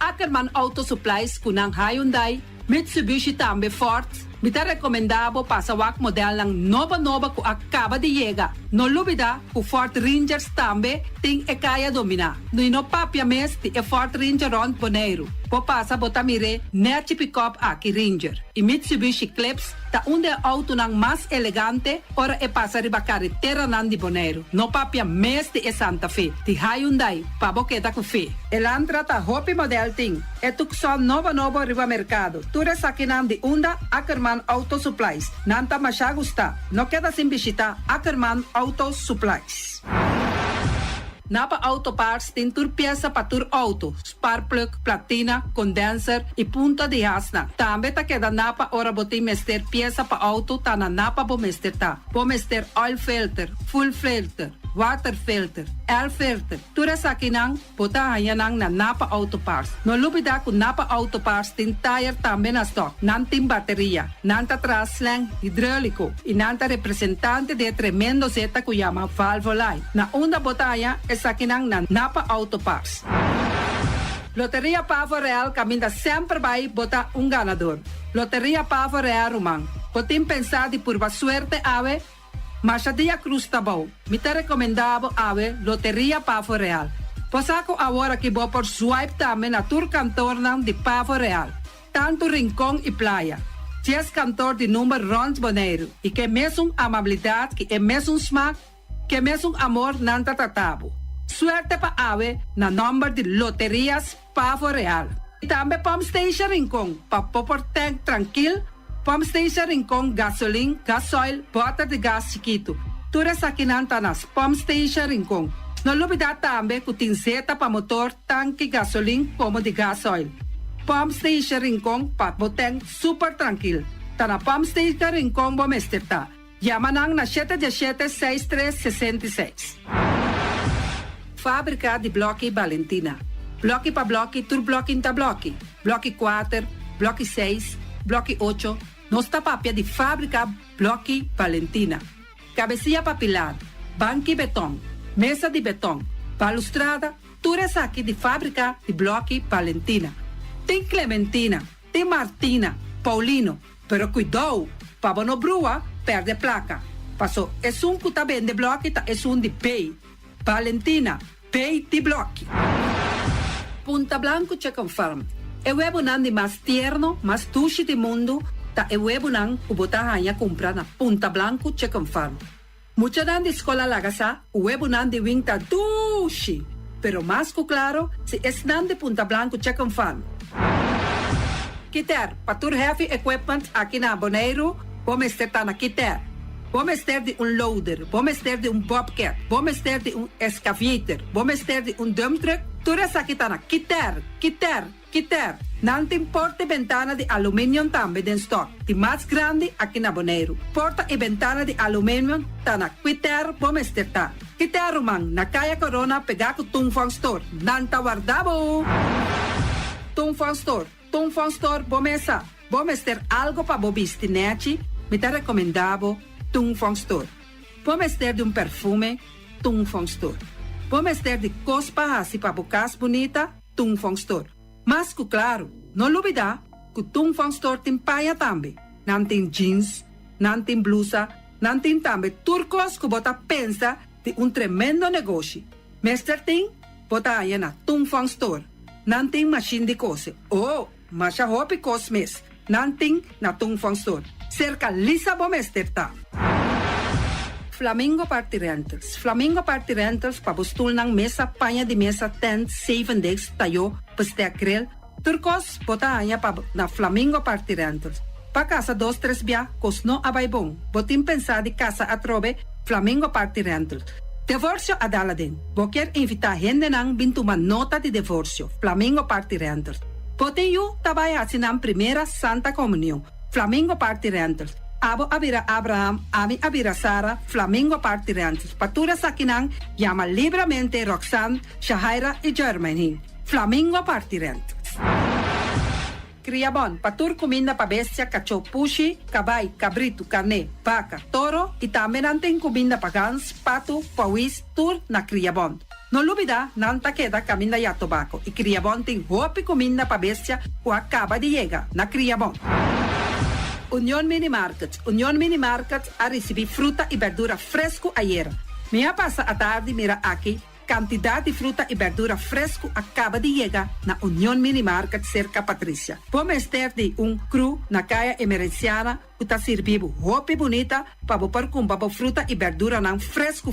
Ackerman Auto Supplies kunang Hyundai, Mitsubishi também Ford. Mita recomendado para o modelo ng nova que acaba de chegar. No lubida, o Ford Rangers também tem e kaya domina. No papia mes de Ford Ranger on Bonaire. Po passa botamire net pick-up aqui Ranger. E Mitsubishi Eclipse ta onde auto nang mas elegante ora e passa riba carretera nan di Bonaire. No papia mes de Santa Fe. Di Hyundai pa boqueta com fe. Elantra ta hopi model ting. E tukson novo riba mercado. Ture sakinan di unda Ackerman Auto Supplies. Nanta masya gusta. No queda sin visita Ackerman Auto Supplies. Napa Auto Parts tem tur pieza para tur auto, spark plug, platina, condenser e punta de asna. Também tá queda Napa ora botim mester pieza para auto tá na Napa bo mester tá. Bo mester oil filter, full filter, water filter, air filter. Tura sa kinang bota hayanang na Napa Auto Parts. No lubida ku Napa Auto Parts tin tire também na stock. Nantim bateria, nanta traslang hidráulico e nanta representante de tremendo zeta ku llama Valvoline. Na onda botaya sa kinang na Napa Auto Parts. Loteria Pavo Real caminha sempre vai botar ganador. Loteria Pavo Real Romang. Potim pensar de purva suerte ave, mas a dia cruz tá bom. Me te recomendava ave Loteria Pavo Real. Posaco agora que vou por swipe também na tour cantor de Pavo Real. Tanto Rincón e Playa. 10 cantor de número Rons Bonaire. E que mesmo amabilidade, que é mesmo smack, que mesmo amor não tá tratado. Suerte pa ave na number de Loterias Pavo Real. E também Pump Station Rincón, pa popor tank tranquil, Pump Station Rincón gasolina, gasoil, bota de gas chiquito. Tura sa kinanta nas Pump Station Rincón. No lubida também que tem zeta pa motor, tanque gasolina como de gasoil. Pump Station Rincón pa boteng super tranquil. Ta na Pump Station Rincón bom esterta. Yamanang na 717-6366. Fábrica de Bloque Valentina. Bloque pa bloque, tur bloque inta bloque. Bloque 4, bloque 6, bloque 8. Nos tapapia de fábrica bloque Valentina. Cabecilla papilar, banque betão, mesa de betão, balustrada, tudo isso aqui de fábrica de bloque Valentina. Tem Clementina, tem Martina, Paulino, pero cuidado, para não brua, perde placa. Passou, é que tá bem de bloque, é de pay. Valentina, pay de bloque. Punta Blanco Chicken Farm. É o huevo de mais tierno, mais tushi do mundo, tá é o huevo que você vai comprar na Punta Blanco Chicken Farm. Mucha de escola lagasa, o huevo de winta tushi. Pero mais que claro, se é de Punta Blanco Chicken Farm. Kiter, patur heavy equipment aqui na Bonaire, vamos ter na Kiter. Vamos ter de loader, vamos ter de bobcat, vamos ter de excavator, vamos ter de dump truck. Tudo isso aqui tá na Kiter. Não tem porta e ventana de alumínio também em stock. De mais grande aqui na Bonaire. Porta e ventana de alumínio tá na Kiter, vamos ter tá. Kiter, man, na Kaya Corona, pegar com Tungfang Store. Nanta guardabo. Tungfang Store, vamos ter algo para bobiste, nete. Me tá recomendado Tungfang Store. Vamos ter de perfume, Tungfang Store. Vamos ter de cospa assim para bocas bonita, Tungfang Store. Mas, claro, não olvidar que o Tungfang Store tem paia também. Não tem jeans, não tem blusa, não tem também turcos que você pensa de tremendo negócio. Mester tem, você aí na Tungfang Store. Não tem machine de coser. Mas a roupa cos mes. Não tem na Tungfang Store. Cerca lisa bom mester tá. Flamingo Party Rentals para postul ng mesa, panha de mesa, tent, 7 days, tayo, pasteakrel. Turcos, bota anya pa na Flamingo Party Rentals. Pa casa 2-3 bia, kos no abay bong. Botin pensa di casa atrobe, Flamingo Party Rentals. Divorcio adala din. Boker invita gente nang bintuman nota de divorcio, Flamingo Party Rentals. Botin yu tabaya sinang primera Santa Comunión, Flamingo Party Rentals. Abo abira Abraham, ami abira Sara, Flamingo Party Rentals. Patura sakinang, llama libremente Roxanne, Shahaira y Germany. Flamingo Party Rentals. Criabon, patur comida pa bestia, cacho, pushi, cabay, cabrito, carne, vaca, toro, y también anten comida pa gans, pato, pawis, tur na Criabon. No olvida, nanta queda camina ya tobacco, y Criabon tem hopi comida pa bestia, o acaba de llegar na Criabon. Unión Mini Market a recibir fruta y verdura fresco ayer. Me pasa a tarde, mira aquí, cantidad de fruta y verdura fresco acaba de llegar na Unión Mini Market cerca Patricia. Vamos ter de cru na calle emergenciana que está servindo roupa bonita para botar com fruta e verdura nan fresco.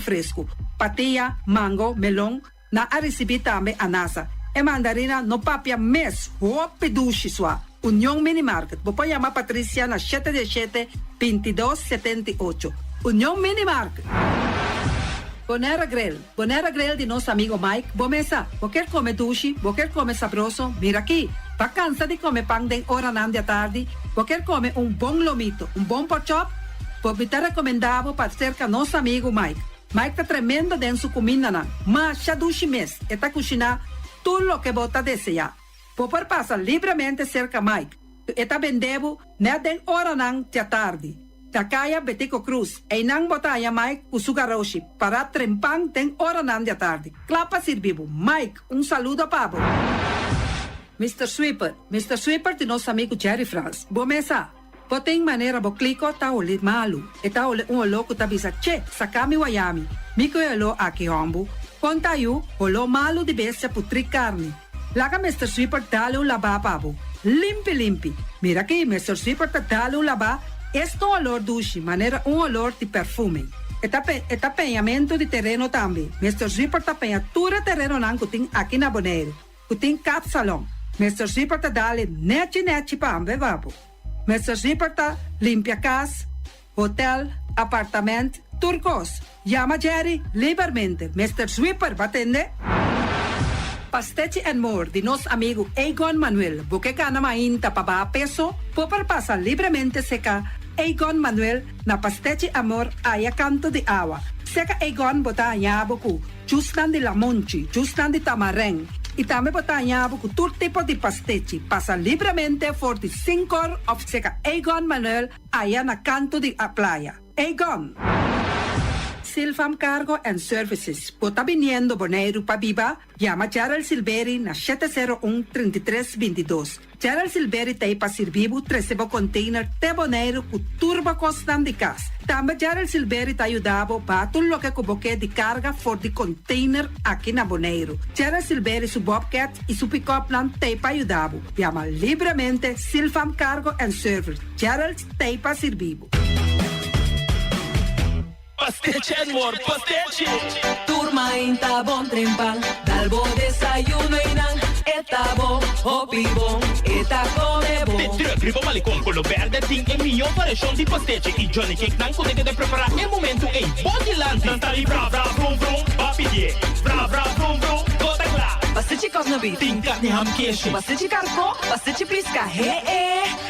Patia, mango, melão, na a receber também anasa. E mandarina no papia mes, roupa duche sua. Unión Mini Market. Vou chamar Patricia na 717-2278. Unión Mini Market. Bonera Grill de nosso amigo Mike. Bomesa, vou quer comer duche, vou quer comer sabroso. Mira aqui, tá cansa de comer pão de hora da tarde. Vou quer comer bom lomito, bom pork chop. Vou me recomendado para cerca nosso amigo Mike. Mike tá tremendo dentro sua comida, mas já duche mês. E tá cozinhando tudo o que você deseja. Vou passar livremente cerca Mike. E tá vendendo na den hora da tarde. Takaya Betico Cruz, e nang botaya Mike Usugaroshi, para trempang den hora da tarde. Clapa sirvivo. Mike, saludo pabo. Mr. Sweeper de nosso amigo Jerry France. Bomesa, tem maneira bo clico ta ole malu. E ta ole louco ta bisa, che, sakami wayami. Miko elo aki hombu. Conta yu, olo malu de bestia putri carne. Laga Mr. Sweeper dale laba pabo. Limpi. Mira aqui, Mr. Sweeper ta dale laba. Este olor duche, maneira olor de perfume. Eta penhamento de terreno também. Mr. Sweeper ta penha tura terreno nan kuting aqui na Bonaire. Kuting cap salão. Mr. Sweeper ta dale neti pa ambe vapo. Mr. Sweeper ta limpia casa, hotel, apartamento, turcos. Llama Jerry livremente. Mr. Sweeper, batende? Pastechi and More de nosso amigo Egon Manuel. Porque gana mainta pa ba peso, popar pasa livremente seca Egon Manuel na Pastechi Amor aya canto de agua. Seca Egon bota anyabo ku, justan de lamonchi, justan de tamareng, E também botanhava com todo tipo de pastete. Passa livremente por de 5 horas of seca Egon Manuel aí na canto de a praia. Egon! Silfam Cargo and Services. Bota viniendo Bonaire para Viva. Llama Gerald Silveri na 701-3322. Gerald Silveri tem para servir o terceiro container de Bonaire com turbo constant de gas. Também Gerald Silveri te ajudava para tudo o que cuboque de carga for de container aqui na Bonaire. Gerald Silveri, su Bobcat e su pick-up plan te para ajudava. Llama livremente Silfam Cargo and Services. Gerald te para servir. Pastete amor, pastete. Turma inta bom trempang, dalbo desayuno inang, eta bom, hopi bom, eta come bom. Te tribo malicom con lo verde ting e mio variação de pastete e Johnny Cake não consegue de preparar em momento em bom lante. Não tá ali bra bra vrum vrum, papi die, bra bra vrum vrum, gota clara. Pastete cosnabi, Tem carne ham queijo. pastete carco, pastete pisca,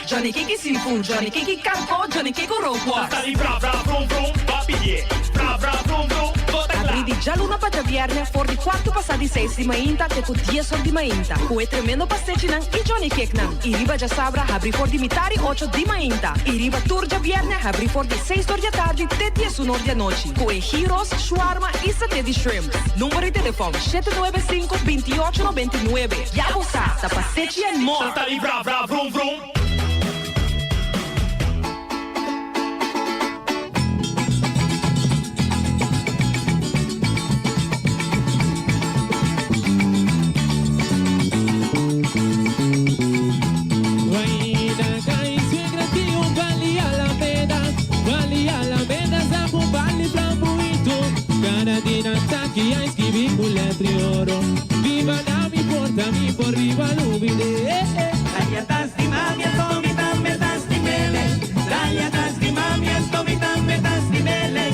Johnny Cake seafood, Johnny Cake carco, Johnny Cake roquas. Tá ali bra bra vrum vrum, papi die, bra bra vrum vrum, gota clara. Apridi già l'una para viernes, for di 4 passati 6 di mainta, te con 10 sol di mainta. Cue tremendo pastete nan, e Johnny Cake nan. I riba già sabra, abri for di mitari 8 di mainta. I riba turgia viernes, abri for di 6 di tardi, te 10 un'ora di noci. Cue gyros, shawarma e satè di shrimp. Numero di telefono 795-2899. Ya sa, da pastete and more. Tá ali bra bra vrum vrum. Viva la mi porta mi por riba l'ubide. Daglia tasti mami e tomi tamme tasti mele. Daglia tasti mami e tomi tamme tasti mele.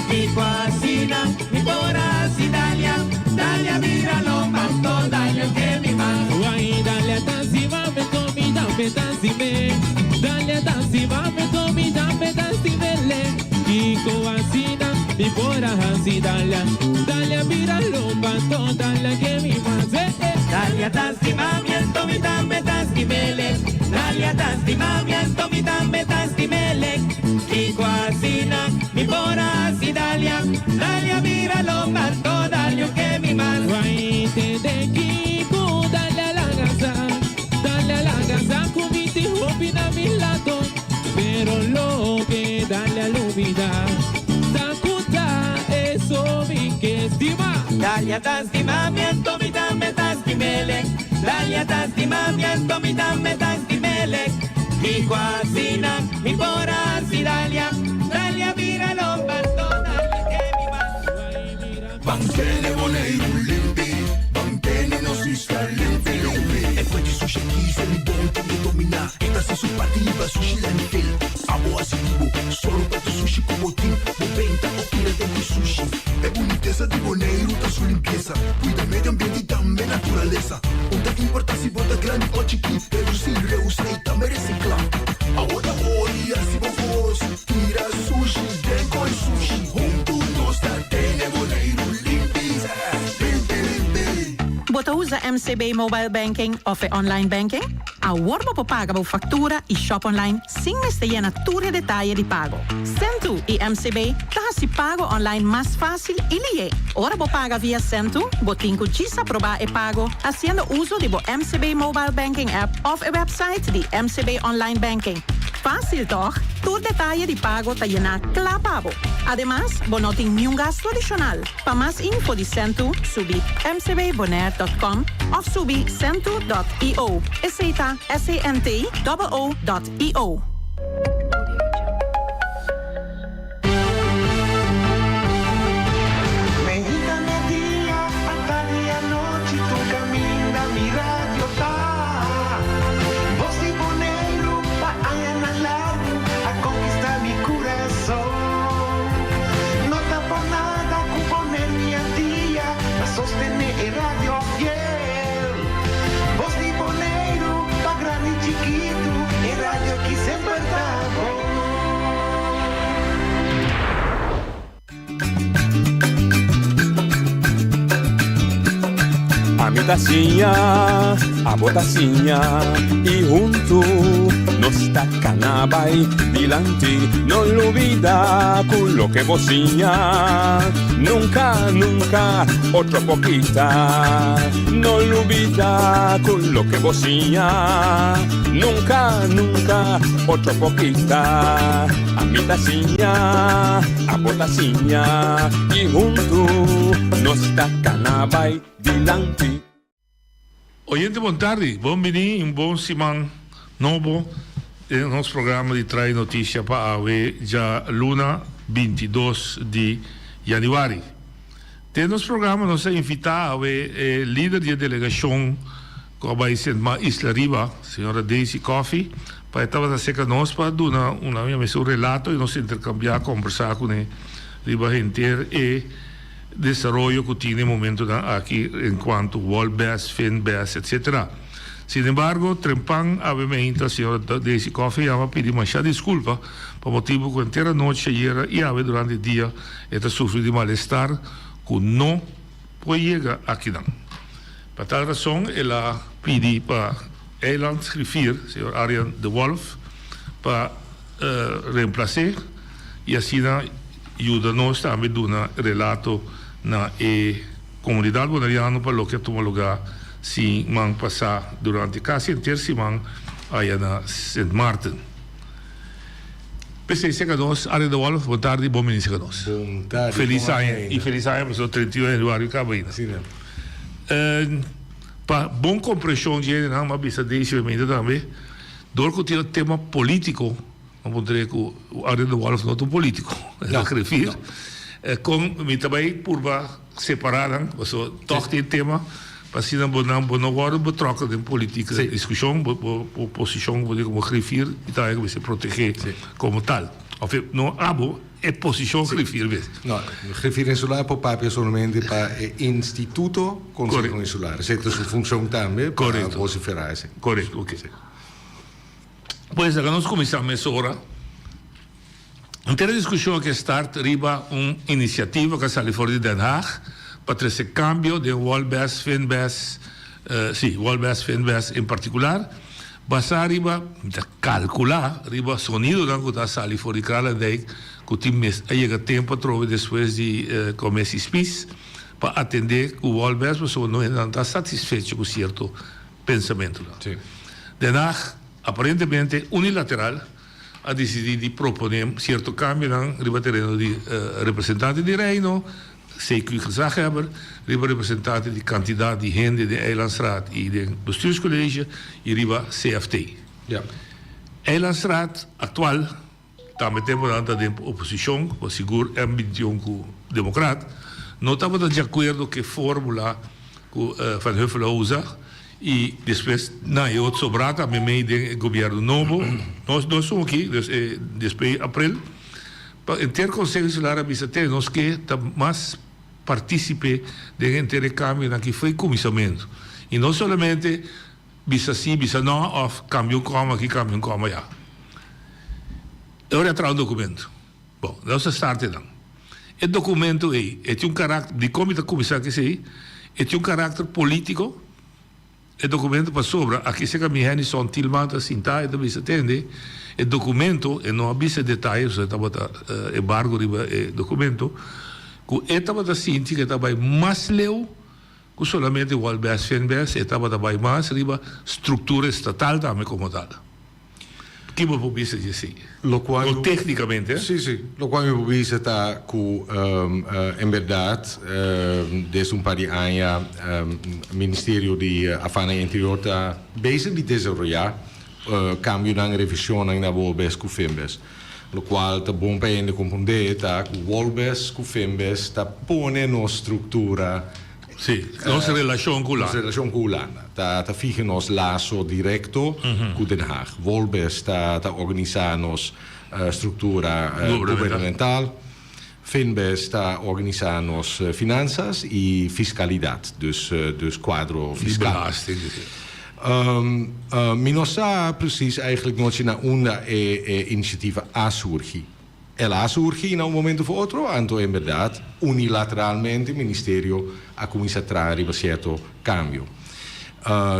Mi quasina mi pora si Dalia. Dalia mira lo manto Dalia che mi manca. Guai Dalia tasti mami e tomi tamme tasti mele. Dalia tasti mami e tomi tamme tasti mele. Mi quasina mi pora si Dalia. Dalia mira lo manto Dalia che mi manca. Dalia tasti mami e tomi tamme tasti mele. Dalia tasti mami e tomi tamme tasti mele. Chi quasina mi pora si Dalia. Dalia mira lo manto Dalia che mi manca. Guai te de Kiko Dalia la casa kumiti opina mi lato. Pero lo que Dalia l'ubida takuta eso mi que estima. Dalia tasti mami e tomi tamme tasti mele. Dalia tasti mami e tomi tamme tasti mele. Chi quasina mi pora si Dalia. Dalia mira lo manto Dalia che mi manca. Bangkene Bonaire limpi, bangkene no sista limpi. E poi di sushi kiso li bon che domina. E casi su partiva sushi landfill. Amo asibo, solo per sushi como team. Moventa o tira dentro sushi. E boniteza di Bonaire tá sua limpeza. Cuida medio ambiente e também natureza. Onde que importa se bota grande ou chiquinho. Reduzir, reusar e também reciclar. Agora oi, assim vamos. Tira sushi, deco e sushi. Junto nós tá tendo Bonaire limpi. Bota usa MCB Mobile Banking of online banking? A worbo po paga po factura e shop online sin nesteia tutti dettagli di pago. Sentu e MCB taha si pago online mais fácil e lié. Ora po paga via Sentu, botinco gisa proba e pago, haciendo uso di bo MCB Mobile Banking app of a website di MCB Online Banking. Fácil toch? Todo detalle de pago está llena clapabo. Además, bonotin ni un gasto adicional. Para más info de Sentu, subi mcbbonaire.com o subi sentu.io. SENTO.io. Sostener Radio Fiel, voz de Bonaire, pa grande e chiquito, e radio que sempre a mi tacinha, a botacinha e junto nos tacanabay dilante, no olvida con lo que bocinha, nunca, nunca, otro poquita, no olvida con lo que bocinha, nunca, nunca, otro poquita, a mi tacinha, a botacinha e junto nos tacanabay dilante. Oyente, boa tarde. Bom dia, bom semana novo. En ons programa die trai notícia para AWE já luna 22 de januari. Ten ons programa nós invitar AWE líder de delegação que vai ser ma Isla Riba, senhora Daisy Coffee, para estar a seca nós para dar um relato e nós intercambiar, conversar com ele Riba inteira e desarrollo que tiene momento aqui en cuanto Worldbest, Finbest, etc. Sin embargo, Trempan, obviamente, a senhora Daisy Coffee llama pedir mucha desculpa por motivo que inteira noite ayer e ave durante o dia está sofrendo de mal-estar que não pode chegar aqui. Por tal razão, ela pediu para Eiland Griffier, senhor Arjan de Wolf, para reemplaçar e assim ajuda-nos também a dar um relato na comunidade bonariana para o que toma lugar se man passar durante quase inteira semana aí na St. Martin. PC Segados, Arjan de Wolf, boa tarde, bom dia Segados. Boa tarde. Feliz ano e feliz ano para o 31 de januário que acaba. Sim, para bom compreensão de ele, mas bisa deixa ainda também, dor que tem tema político, não vou dizer que o Arjan de Wolf não é um político, não refiro. Com me também por separar, você toca o tema para se não agora troca de política, discussão, posição, vou dizer como refiro e tal vai se proteger como tal. Não abo é posição refiro. No, refiro insular por papel somente para Instituto Conselho Insular, certo sua função também para vociferar. Correto, ok. Pois agora nós começamos essa hora. Inteira discussão que start riba uma iniciativa que sai fora de Den Haag para trazer cambio de Worldbest, Finbest, Worldbest, Finbest em particular, basar riba calcular riba sonido que está sai fora de cada day que tem chega tempo trove depois de começar spis para atender o Worldbest, mas não está satisfeito com certo pensamento. Den Haag aparentemente unilateral a decidir de proponer certo cambio no terreno de representante de reino, CQ gezaghebber, representante de quantidade de gente de Eilandsraad e de bestuurscollege e riba CFT. Ja. Eilandsraad atual, também temos de oposição, por seguro ambição com democrata, não estamos de acordo que fórmula que Van Huffelen usa, e depois na outro sobrata a meio do governo novo nós somos aqui depois de abril para ter conselho insular a ter nós que mais participe de intercâmbio na que foi comissamento e não somente bisa sim bisa não of câmbio como aqui câmbio como já agora traz documento bom nós starte então o documento é um caráter de comitê comissão que sei é um caráter político. O documento para sobre, aqui se caminha são tilmata sinta e também se atende. O documento e não avisa detalhes, estava embargo riba documento, que estava da sinti que estava mais leu que solamente o Worldbest, Finbest, estava também mais riba estrutura estatal também como tal. Que me pode dizer assim? Lo tecnicamente, Sì, lo quale mi può dire che in verità desde un par de años Ministerio de Afana Interior está bezig de desarrollar cambio na revisión na Worldbest com Finbest. Lo qual está bom para ainda compreender que o Worldbest com Finbest está pone na estrutura nossa relação com Nossa relação com Holanda. Está fixa nos laço direto com Den Haag. Worldbest está organizar nos estrutura governamental. Finbest está organizar nos finanças e fiscalidade, dus quadro fiscal. Belasting. Minosa precies eigenlijk nooit naar onder initiatieven aansurgi. ela surge en un momento voor otro, anto en verdad, unilateralmente el ministerio ha cominciado a traer cierto cambio.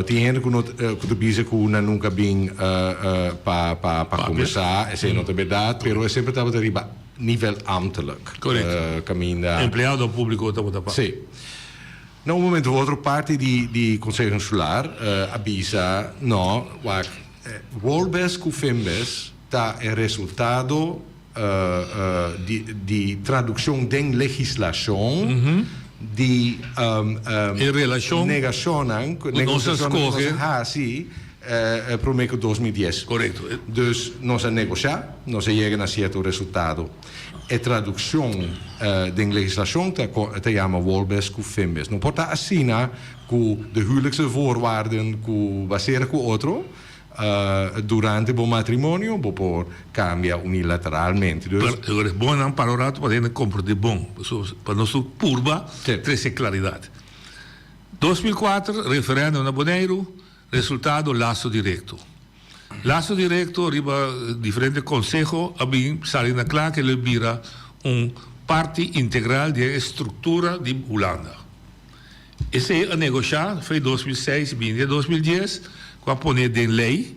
Tiene que dice que una nunca bien para conversar, es no es verdad, pero es siempre estaba arriba nivel ambtelijk. Correcto. Empleado público estaba. Sí. En un momento voor otro parte di Conselho Insular avisa, no, Wolbes cu Fimbes está el resultado di traducción de legislación di in relación negacionan prometo 2010. Correcto. Dus nos a negociar, nos a llegan a cierto resultado. E traducción de legislación te llama Wolbes cu Fimbes. No porta assina cu de huwelijkse voorwaarden cu baseren cu otro durante el matrimonio por cambia unilateralmente. Dus pero es bueno para ahora para tener compromiso bom, para nosso purba trazer claridad. 2004 referendo na Bonaire, resultado laço direto. Laço direto arriba diferentes consejos abin salen claro que le vira parte integral de estrutura de Holanda. Esse a negociar foi 2006 e 2010 a poner de lei,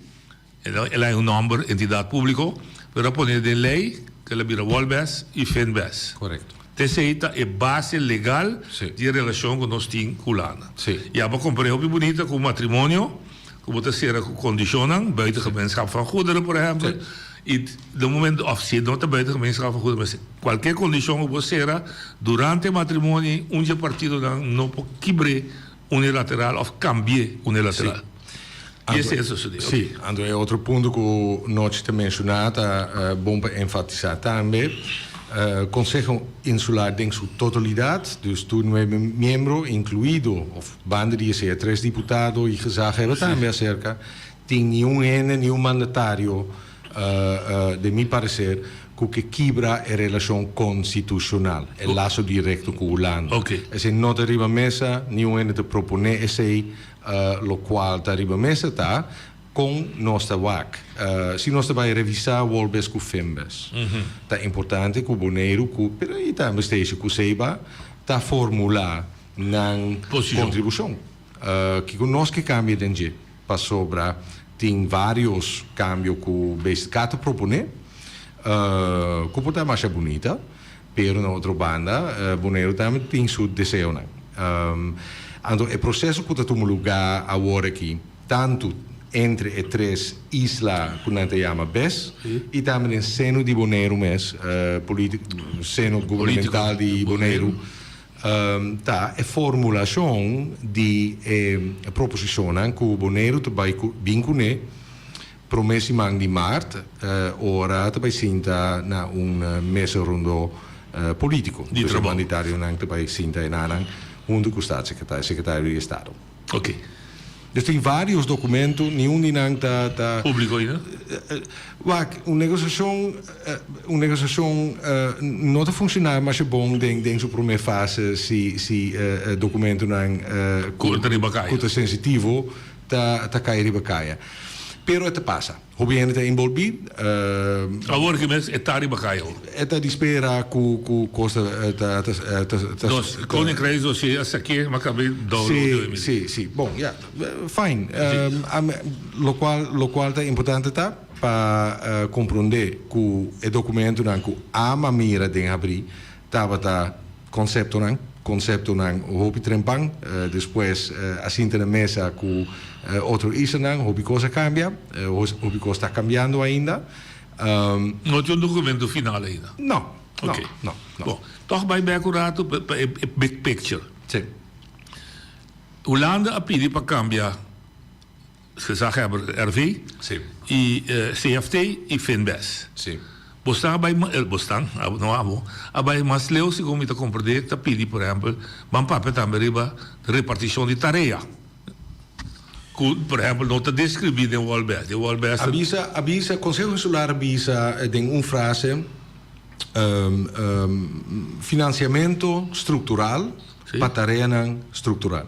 ela é nombre, entidade pública, para poner de lei que ela vira Wolbes e Fimbes. Correcto. Essa é base legal de relação com nós temos com Holanda. E a comprei muito bonita com o matrimônio, como terceira condicionam, buiten gemeenschap van goederen, por exemplo. E no momento, of se não está buiten gemeenschap van goederen, mas qualquer condição que você durante o matrimônio, partido não pode quebrar unilateral ou cambiar unilateral. Sì, è altro punto che non ci menzionato, bom para enfatizar também. Consejo Insular tem sua totalidade, dus toen we membro, incluído, of banda die er 3 diputados, e gezag hebben também acerca, tem nenhum mandatário, de mi parecer, que quebra a relação constitucional, o laço direto com Holanda. Se não arriba a mesa, nenhum te propone esse, lo qual arriba a mesa está com nossa WAC. Se nós vai revisar o Wolbes com Fimbes, é importante que o Bonaire, mas aí também esteja com o Seiba, está formular na contribuição. Que nós que cambia de para sobra, tem vários cambios que o Bestcato propone, que pode ser mais bonita, pero na outra banda, Bonaire também tem seu desejo. Então, o processo que está tomando lugar agora aqui, tanto entre as 3 islas que nós chamamos BES, e também no seno de Bonaire, seno governamental de Bonaire, tá a formulação de proposição que o Bonaire vai vincular promessi di marzo, ora vai sinta na mesa rondo politico, di humanitario anche vai sinta in anang junto com o secretário de Estado. Ok. Dus tem vários documentos, nenhum de nang tá público ainda. Uma negociação não está funcionando, mas é bom dentro da primeira fase se documento nang curta sensitivo tá cair e bacaia. Pero het passa. Hobiene te involvi. Agora que mês é tarde bacaio. Eta dispera cu costa Dos koninkrijk zoals je als aqui maar kan bij Sì. Bon, ja, fine. Lo qual è importante ta pa comprender que o documento nan ku ama mira den abri tava concepto nan hopi trempang después asinta na mesa cu outro isso não, hopi cosa cambia, hopi cosa está cambiando ainda. Não tem documento final ainda. Não. Bom, toch bij accurato big picture. Sim. Holanda a pedi para cambiar gezaghebber RV e CFT e Fimbes. Sim. Bostan bij mas leu se como está compreender tá pedi por exemplo, van papel também riba repartição de tarefa. Por exemplo, não está descrito em Wolbes. Avisa, Conselho Insular avisa em frase financiamento estrutural para tarefa estrutural.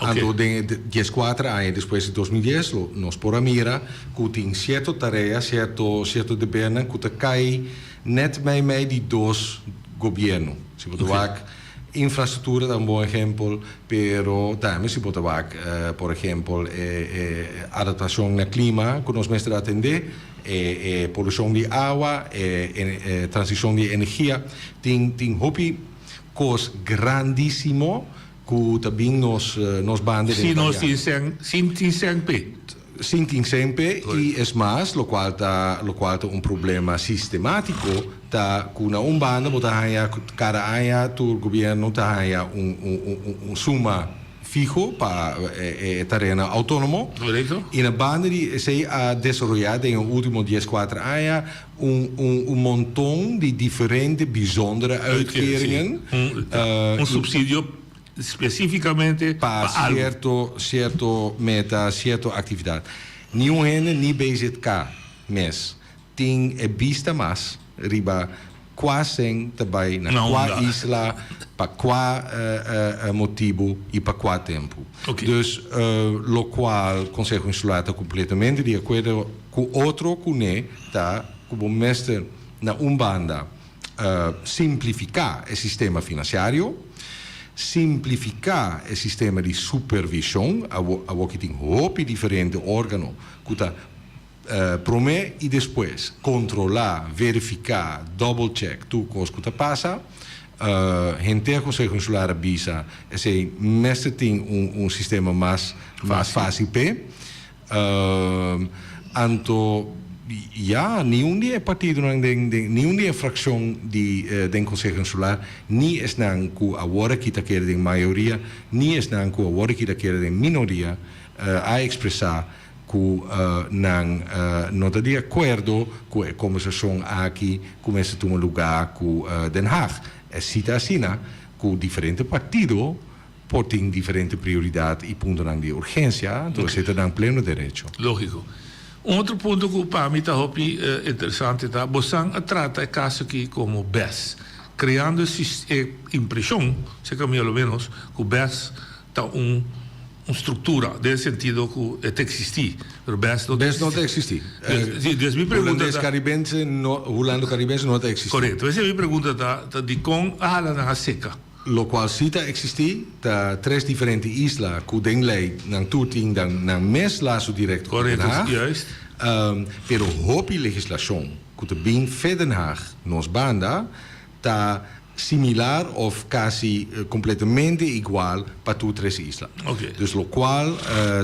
Ando de 14 anos depois de 2010, nós por a mira que tem certa tarefa, certo depende que cai net mij die dos gobierno. Si poteva infraestructura da un buon esempio, pero también si poteva por ejemplo adaptación al clima, que nos mestre atender, poluição de água, transição de energia, tem hopi cos grandíssimo que também nos bande. Sim, nós temos sempre. Sim, sempre, e é mais, lo qual tá um problema sistemático, tá que na banda bota cada ano o governo tá suma fijo para terreno autônomo. Correto. E na banda se ha desarrollado em últimos 4 anos montão de diferentes bijzondere uitkeringen. Subsídio especificamente para certo meta, certa atividade. Nenhum ene nem BZK mes tem vista mais riba quase também na qua isla para qua motivo e para qua tempo. Dus lo qual Conselho Insular está completamente de acordo com outro que né tá como mestre na banda simplificar o sistema financeiro, simplificar o sistema de supervisão, a que tem hopi diferentes órgãos que está promete e depois controlar, verificar, double check tudo o que passa. Gente que Conselho Insular avisa, esse mestre tem sistema mais fácil anto nenhum dia partido nenhum dia fração de Conselho Insular nem é não que agora que está querendo maioria nem é não que agora que está querendo minoria a expressar que não está de acordo com a conversação aqui começa a tomar lugar com Den Haag. É cita assim que diferentes partidos têm diferentes prioridades e pontos de urgência, então você tem pleno direito. Lógico. Outro ponto que para mim está interessante é que você trata o caso aqui como BES, criando a impressão, se pelo menos, que o BES está uma estrutura, nesse sentido que existe. O BES não existe. Me pergunta Holanda Caribense não existe. Correto. Essa é a minha pergunta de como a na seca. Lo qual cita existe da 3 diferentes islas que den lei nan tuting dan mes laço direto. Correto, juist. Pero hopi legislação que te bem Den Haag nos banda tá similar ou quase completamente igual para tu 3 islas. Okay. Dus lo qual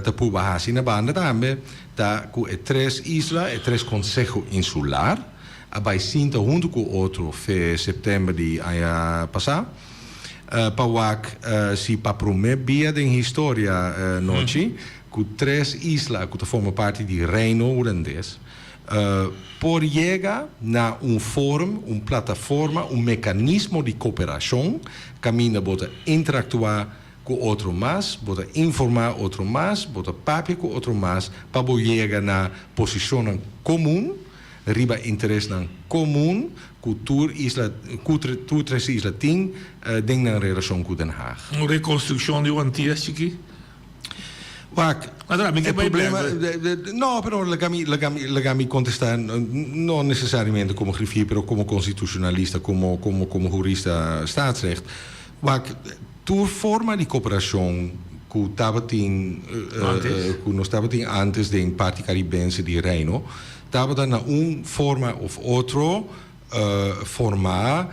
te pu bahasi na banda também tá com 3 islas e 3 conselho insular abai sinta junto com outro fe setembro de ano passado. Para si para prometer via da história noite que 3 islas que formam parte do reino holandês por chegar na fórum, plataforma, mecanismo de cooperação, caminha bota interactuar com outro mais, bota informar outro mais, bota papel com outro mais, para chegar na posição comum, riba interesse comum. Cultura isla, três islas tem dentro da relação com Den Haag. Uma reconstrução de antigas aqui? O problema, não, pero me contestar não necessariamente como griffier, pero como constitucionalista, como jurista staatsrecht. Tu forma de cooperação que nós estava antes da parte caribense de Reino, estava na forma ou outro formar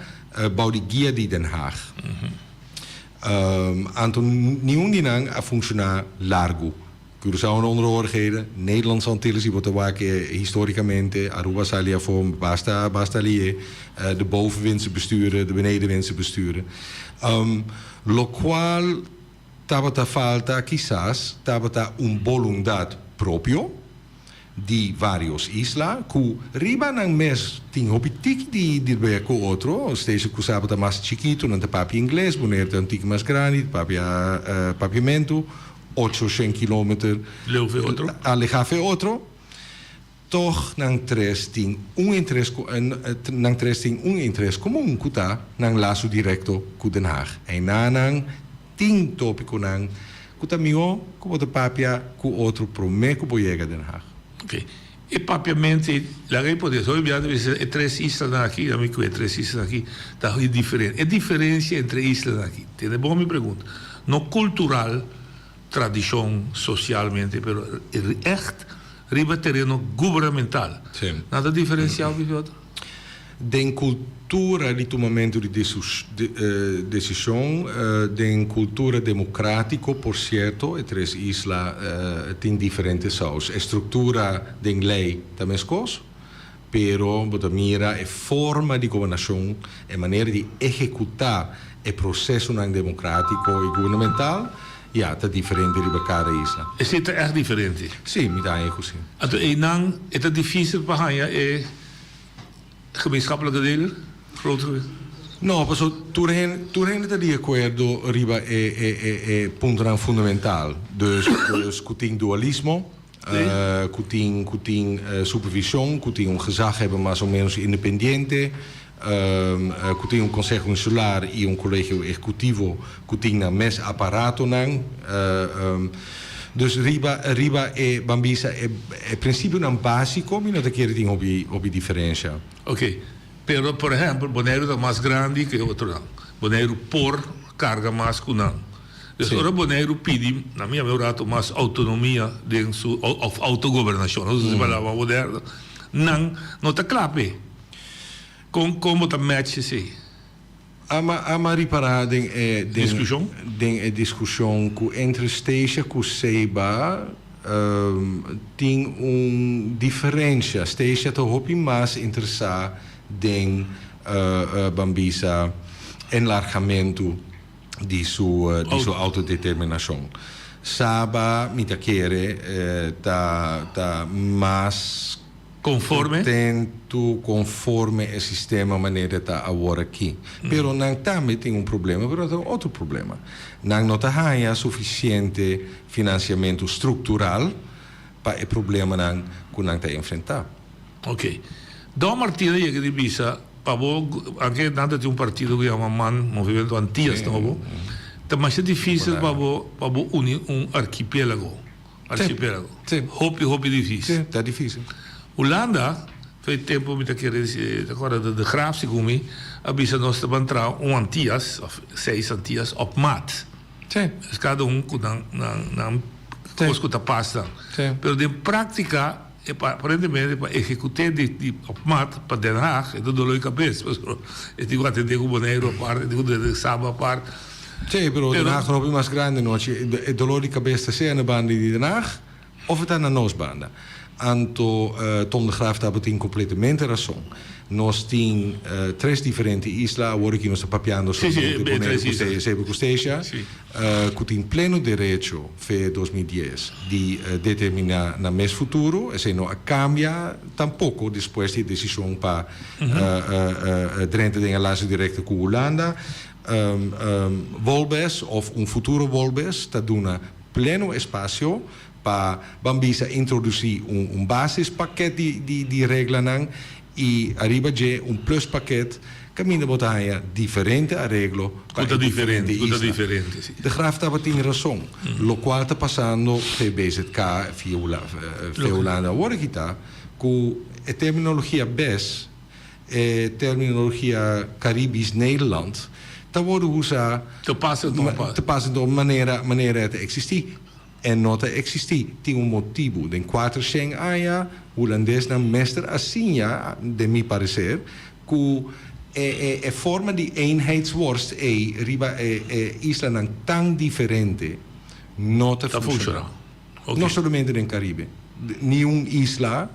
bij de guia de Den Haag. Nenhum dinang a funcionar largo. Curaçao en onderhoorigheden, Nederlandse Antilles, die worden vaak historicamente, Aruba salia voor basta lié, de bovenwindse besturen, de benedenwindse besturen. Lo qual tabata falta quizás tabata voluntad propio di varios islas que riba nang mes ting hopitik di beco outro steeds que sabata mas chiquito não te papi inglês boneer te antigo mas grande papiamento 800 kilometer alejafe outro toch nang tres ting interesse comum kuta nang laço directo ku Den Haag en nanang ting topico nang kuta mio ku de papia ku outro prome ku boyega Den Haag. Ok. E propriamente, la reputazione, noi abbiamo visto 3 islas aqui, amico, 3 islas aqui, tá diferente. É diferença entre islas aqui. Tem bom me pergunta. No cultural, tradição socialmente, pero echt riba terreno governamental. Sim. Nada diferencial vi outro. Den cultura di tomamento di decisão, den cultura democrático, por certo, e 3 islas têm diferentes saus. A estrutura den lei também é coisa, pero botamira é forma de governação, é maneira de executar o processo democrático e governamental. Ja, dat diferente riba cada isla. Is dit echt diferente? Sim, me dá così. Ato enang, het difícil para ganhar gemeenschappelijke delen? Groter? No, passo tu rende de acordo riba é ponto fundamental. Dus kuting dualismo, kuting supervisão, kuting gezag hebben mais ou menos independiente, kuting conselho insular e collegio executivo, kuting na mes aparato nang. Dus riba e bambisa é princípio não básico, mas não quer ter uma diferença. Ok, pero por exemplo, Bonaire é mais grande que outro não. Bonaire por carga mais que não. Dus ora Bonaire pede, na minha rato, mais autonomia dentro sua autogovernação. Não se falava moderno. Não está claro. Como está match se? Ama riparar den discussão que entre Steja e Seba tem diferença. Steja está hopi mais interessado em bambisa enlargamento de sua autodeterminação. Saba mita quere tá mais conforme o sistema maneira está agora aqui. Pero não também tem problema, pero tem outro problema. Não há suficiente financiamento estrutural para o problema que não está a enfrentar. Ok. Dá Martina chega de visa, anche nada tem partido que chama MAN, Movimento Antias, não é? Mas é difícil para unir arquipélago. Hopi difícil. Sim, está difícil. Holanda, faz tempo que agora de Graafse comi, avisa nós de entrar Antias, 6 Antias, op maat. Sim. Cada com coisa que passa. Pero de prática, aparentemente, para executar op maat para Den Haag, é do dolor de cabeça. É igual a ter Bonaire a parte, de Saba a parte. Sim, pero Den Haag é mais grande, não é? O dolor de cabeça é na banda de Den Haag, ou está na nossa banda? Anto Tom de Graaf daar betekent completamente razão. Nós temos 3 diferentes islas, agora que nós estamos papiando sobre o Costeja, que tem pleno direito, em 2010, de determinar no mês futuro, e não cambia tampouco depois de decisão para dentro da relação direta com a Holanda. Volbes, ou futuro Volbes, está dando pleno espaço para bambisa introduzir basispaquete de regras e arriba já plus paquete caminha botaia diferente arreglo para diferente sim. De Graaf tem razão. Lo qual está passando pelo BZK via Holanda agora que está com a terminologia BES, a terminologia Caribisch Nederland, está usada te passa de maneira de existir. En nota existir. Tem motivo. Den 4 Schengen aya, holandês na mestre assinha, de mi parecer, que a forma de eenheidsworst riba isla não tão diferente, não está funcionando. Okay. Não somente no Caribe. Nenhuma isla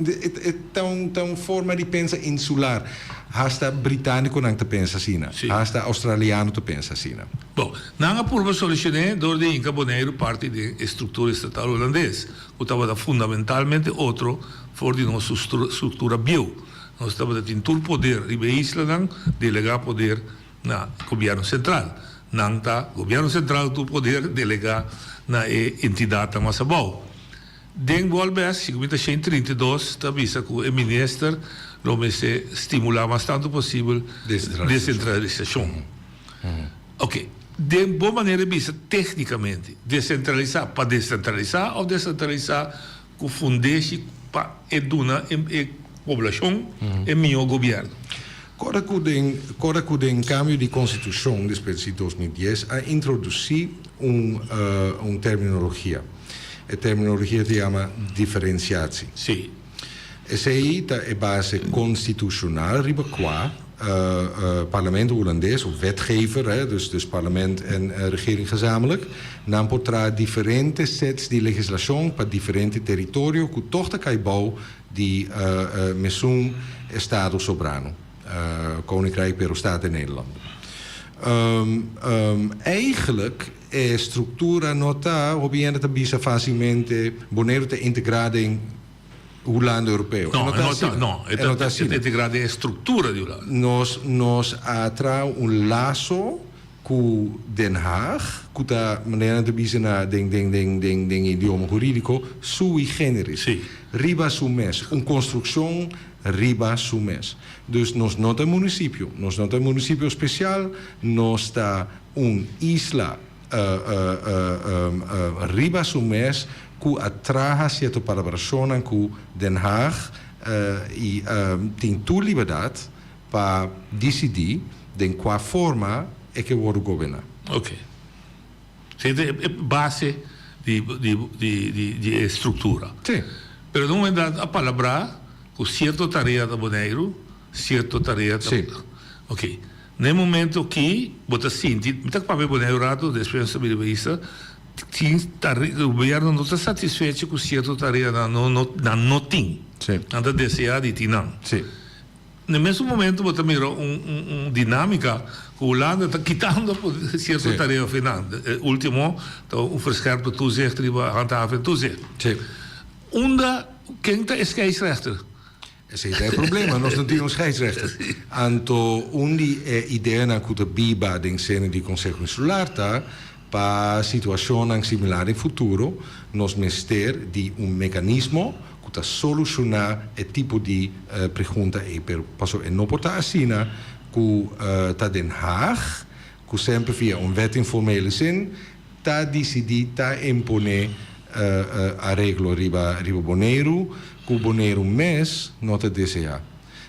é tão forma de pensar insular. Hasta britânico não te pensa assim, hasta australiano te pensa assim. Bom, não por solucionar door de Inca Bonaire parte da estrutura estatal holandesa, que estava fundamentalmente outro for de nossa estrutura bio. Nós estamos tendo poder riba isla não delegar poder na governo central. Não tá governo central tu poder delegar na entidade mais boa. Den Volbes, 1932, está vista que o ministro não se estimular mais tanto possível descentralização. Ok. De boa maneira vista, tecnicamente, descentralizar para descentralizar ou descentralizar que fundesse para educar a população e meu governo. Agora que o cambio de Constituição desde 2010 a introduzir terminologia. A terminologia se chama diferenciatie. Sim. Essa aí é base constitucional, riba qua parlement holandês, of wetgever, dus parlement en regering gezamenlijk, dan potrà diferentes sets de legislação para diferente território que toch de caibou de mesum Estado soberano, Koninkrijk per Staat in Nederland. Eigenlijk a estrutura nota obviamente bisa facilmente bonero te integrada em Holanda europeu. É integrada a estrutura de Holanda. Nós atra laço com Den Haag, que está maneira de bisa na den idioma jurídico sui generis. Sim. Riba sumes, construção riba sumes. Dus nós não tem município, especial, nós está isla riba sumes que atraja certa para persona que Den Haag e tem toda liberdade para decidir de qual forma é que vai governar. Ok. É base de estrutura. Sim. Pero não é dada a palavra com certa tarefa da Boneiro, certa tarefa. Sim. Ok. No momento que você sente, muita papel Boneiro rato, depois de vista, o governo não está satisfeito com certa tarefa não tem. Sim. Não está desejado de não. Sim. No mesmo momento, você mira dinâmica que a Holanda está quitando certa tarefa final. Último, o verscherpt toezicht die we handhaven toezicht. Sim. Quem está scheidsrechter? Esse é o problema, nós não temos scheidsrechter. Então, ideia na que a BIBA tem cena de Conselho Insular tá para situação similar no futuro, nós mester de mecanismo que está solucionar o tipo de pergunta e passo e não pode assim que está Den Haag, que sempre via wet informele zin, está decidir, está imponer a regra riba Boneiro, que o Boneiro mês não te deseja.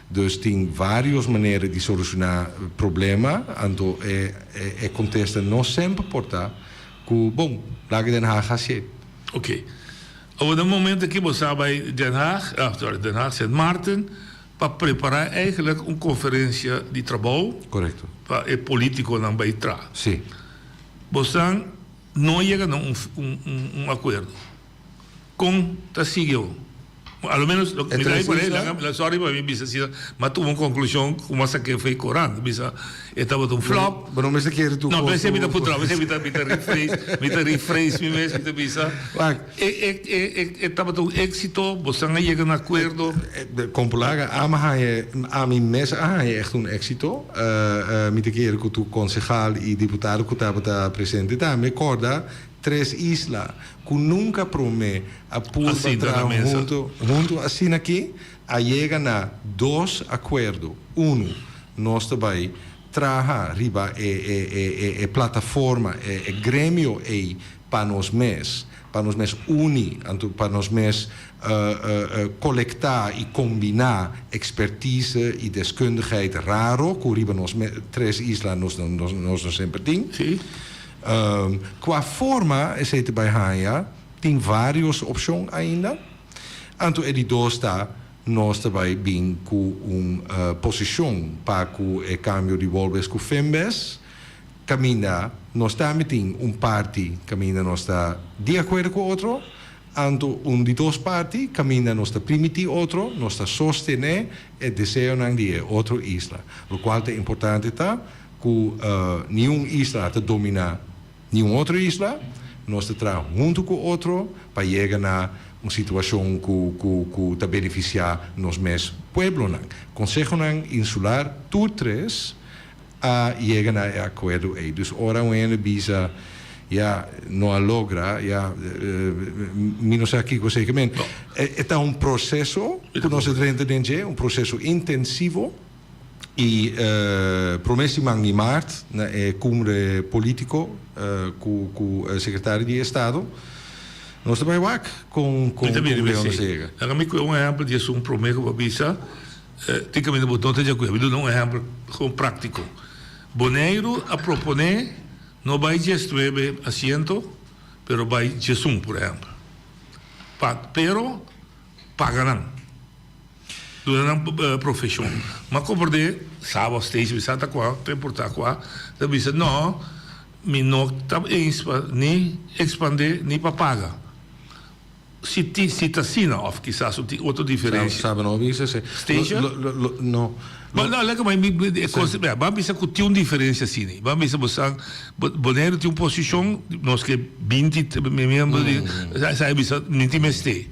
Dus tem várias maneiras de solucionar o problema, então é contexto não sempre porta que, bom, lá que Den Haag gaat. Ok. Op het moment que você vai Den Haag, Sint Maarten, para preparar eigenlijk uma conferência de trabalho. Correto. Para o político não vai entrar. Sim. Você não chega a acordo. Com tá seguiu. Ao menos me dá por ele, sorry para mim bisa sia, mas tu uma conclusão como essa que foi corando, bisa estava um flop. Mas não me quer tu. Não, mas me dá putra, mas me dá rephrase, me mesmo bisa. Estava um êxito, você não chega a acordo. Compulaga, a mim mesmo, é echt éxito. Me quer que tu concejal e deputado que estava presente, tá? Me acorda 3 islas que nunca promete a pôr junto assim aqui a chegar a 2 acordos. Nós também trabalhar riba plataforma, grêmio para nós mesmos unir, para nós mesmos colectar e combinar expertise e deskundigheid raro, que riba nós 3 islas nós sempre temos. Qua forma, é feito bij Haya, tem várias opções ainda. Então, ele está, nós também bem com posição para que o cambio de volves com FEMBES, caminha, nós também tem parte, caminha, nós está de acordo com o outro, então, de 2 partes, caminha, nós está permitir outro, nós está sostener o desejo de outra isla. O qual é importante está que nenhuma isla está dominar nenhuma outra isla, nós estamos junto com o outro para chegar a uma situação que está beneficiar nós mesmos pueblos. Conselho insular, tudo 3 a chegar a acordo. Dus ora uma visa não logra, menos aqui com segmento. É um processo que nós entendemos, um processo intensivo. E promessi em março na cumbre político com o secretário de Estado Nós também wak com Leon Zega. Agora me um exemplo de um prometo para bisa, tem que me botar já com ele, um exemplo com prático. Boneiro a proponer não vai gestuebe asiento, pero vai gesum, por exemplo. Pero pagarão. Durante a profissão. Mas como de sábado stage bisa ta qua, importa qua, da bisa não, me não tá nem expandir nem para pagar. Se tá sina of quizás outra diferença. Sabe não bisa se. Stage? Não. Mas não, legal, mas vamos pensar que tem uma diferença assim. Vamos pensar que Boneiro tem uma posição, nós que 20 membros de, sabe, não tem mais ter.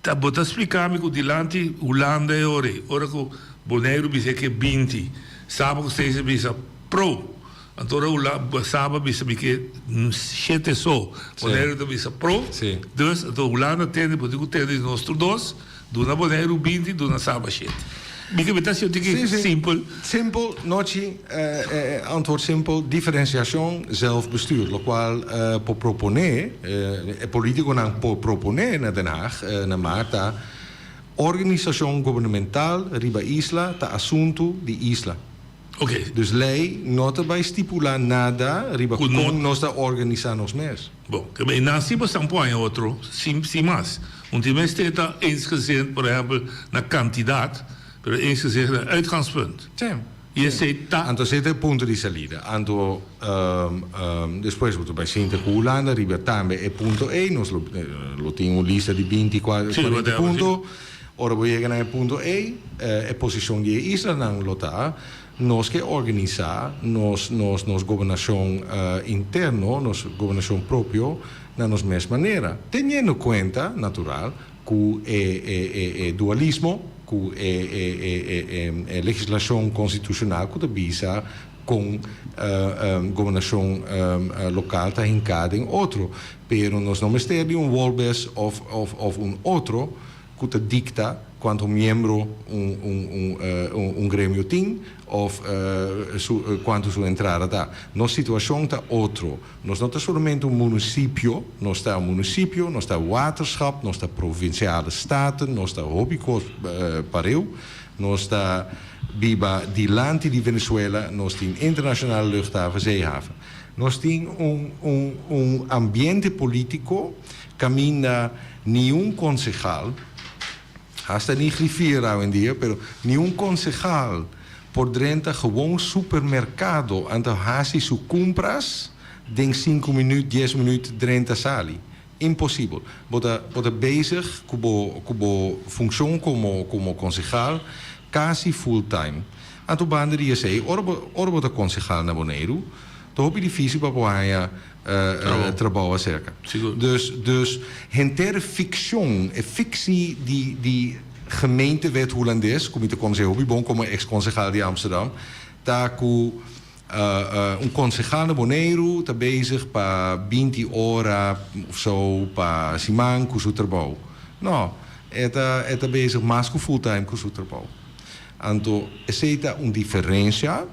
Tá, bota explicar me que dilante Holanda é ora que Boneiro bisa que 20, sabe que você bisa pro. Então Holanda sabe bisa que 7 só. Boneiro também bisa pro. Então Holanda tem, porque tem nós dois, dona Boneiro 20, dona sabe 7. Simpel, notie, antwoord simpel, differentiatie, zelfbestuur. Lo qual po propone, politico nan po propone na Den Haag, na Marta, organisatie gouvernemental riba isla, ta assunto di isla. Okay. Dus lei nota bij stipula nada riba con nos da organizarnos mes. Bom, que bem, na cima são põe outro, sim mais. Time está insgezet, por exemplo, na quantidade, pero insgezet na uitgangspunt. Sim. E aceita. Anto siete punto di salida. Anto después vuto bei Sinter Holanda, riba tambe e punto E, nos lo tengo una lista di 40 punto. Ora voy a llegar al punto E, posición de isla nang lota. Nos que organizar nos gobernación interno, nos gobernación propio, na nos mes manera, teniendo cuenta, natural, que dualismo, que legislación constitucional que visa con gobernación local está hincada en otro, pero nos no ministerio un volves of un otro que te dicta quanto membro un gremio tem of quanto sua entrada dá. Nossa situação está outro. Nós não está somente município, nós está município, nós está waterschap, nós está provinciale staten, nós está hobbycost pareu, nós está biba dilante di Venezuela, nós tem internationale luchthaven, zeehaven. Nós tem ambiente político caminha nenhum concejal. Hasta niet griffier houden die, pero ni un concejal por drenta gewoon supermercado ante hasi su compras den 5 minuten, 10 minuten drenta sali. Impossível. Bota bezig kubo função como concejal quasi full time. Anto banderia sei, ora bota concejal na Boneiro, to hoop je difícil para poder trabalhar cerca. Dus hentere fictie, fictie die gemeentewet holandês, como te kon zeggen, bom como ex-concejal de Amsterdam, daar concejal na Boneiro está bezig para 20 horas of zo para semana com o seu trabalho. Não, está bezig mais com full time com o seu trabalho. Então, essa uma diferença.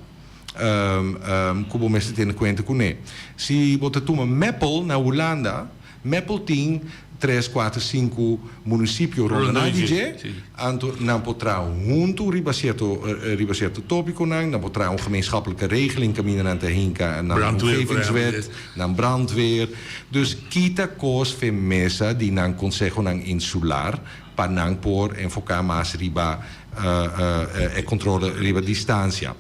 Como mensen tenen conta com ele. Se você toma Meppel na Holanda, Meppel tem 3, 4, 5 municípios rondonadije, anto não potrá junto riba certo tópico não potrá gemeenschappelijke regeling caminhando te hinka na omgevingswet, na brandweer. Dus kita kos fe mesa di nang consejo nang insular pa nang por enfocar mais riba controle riba distância.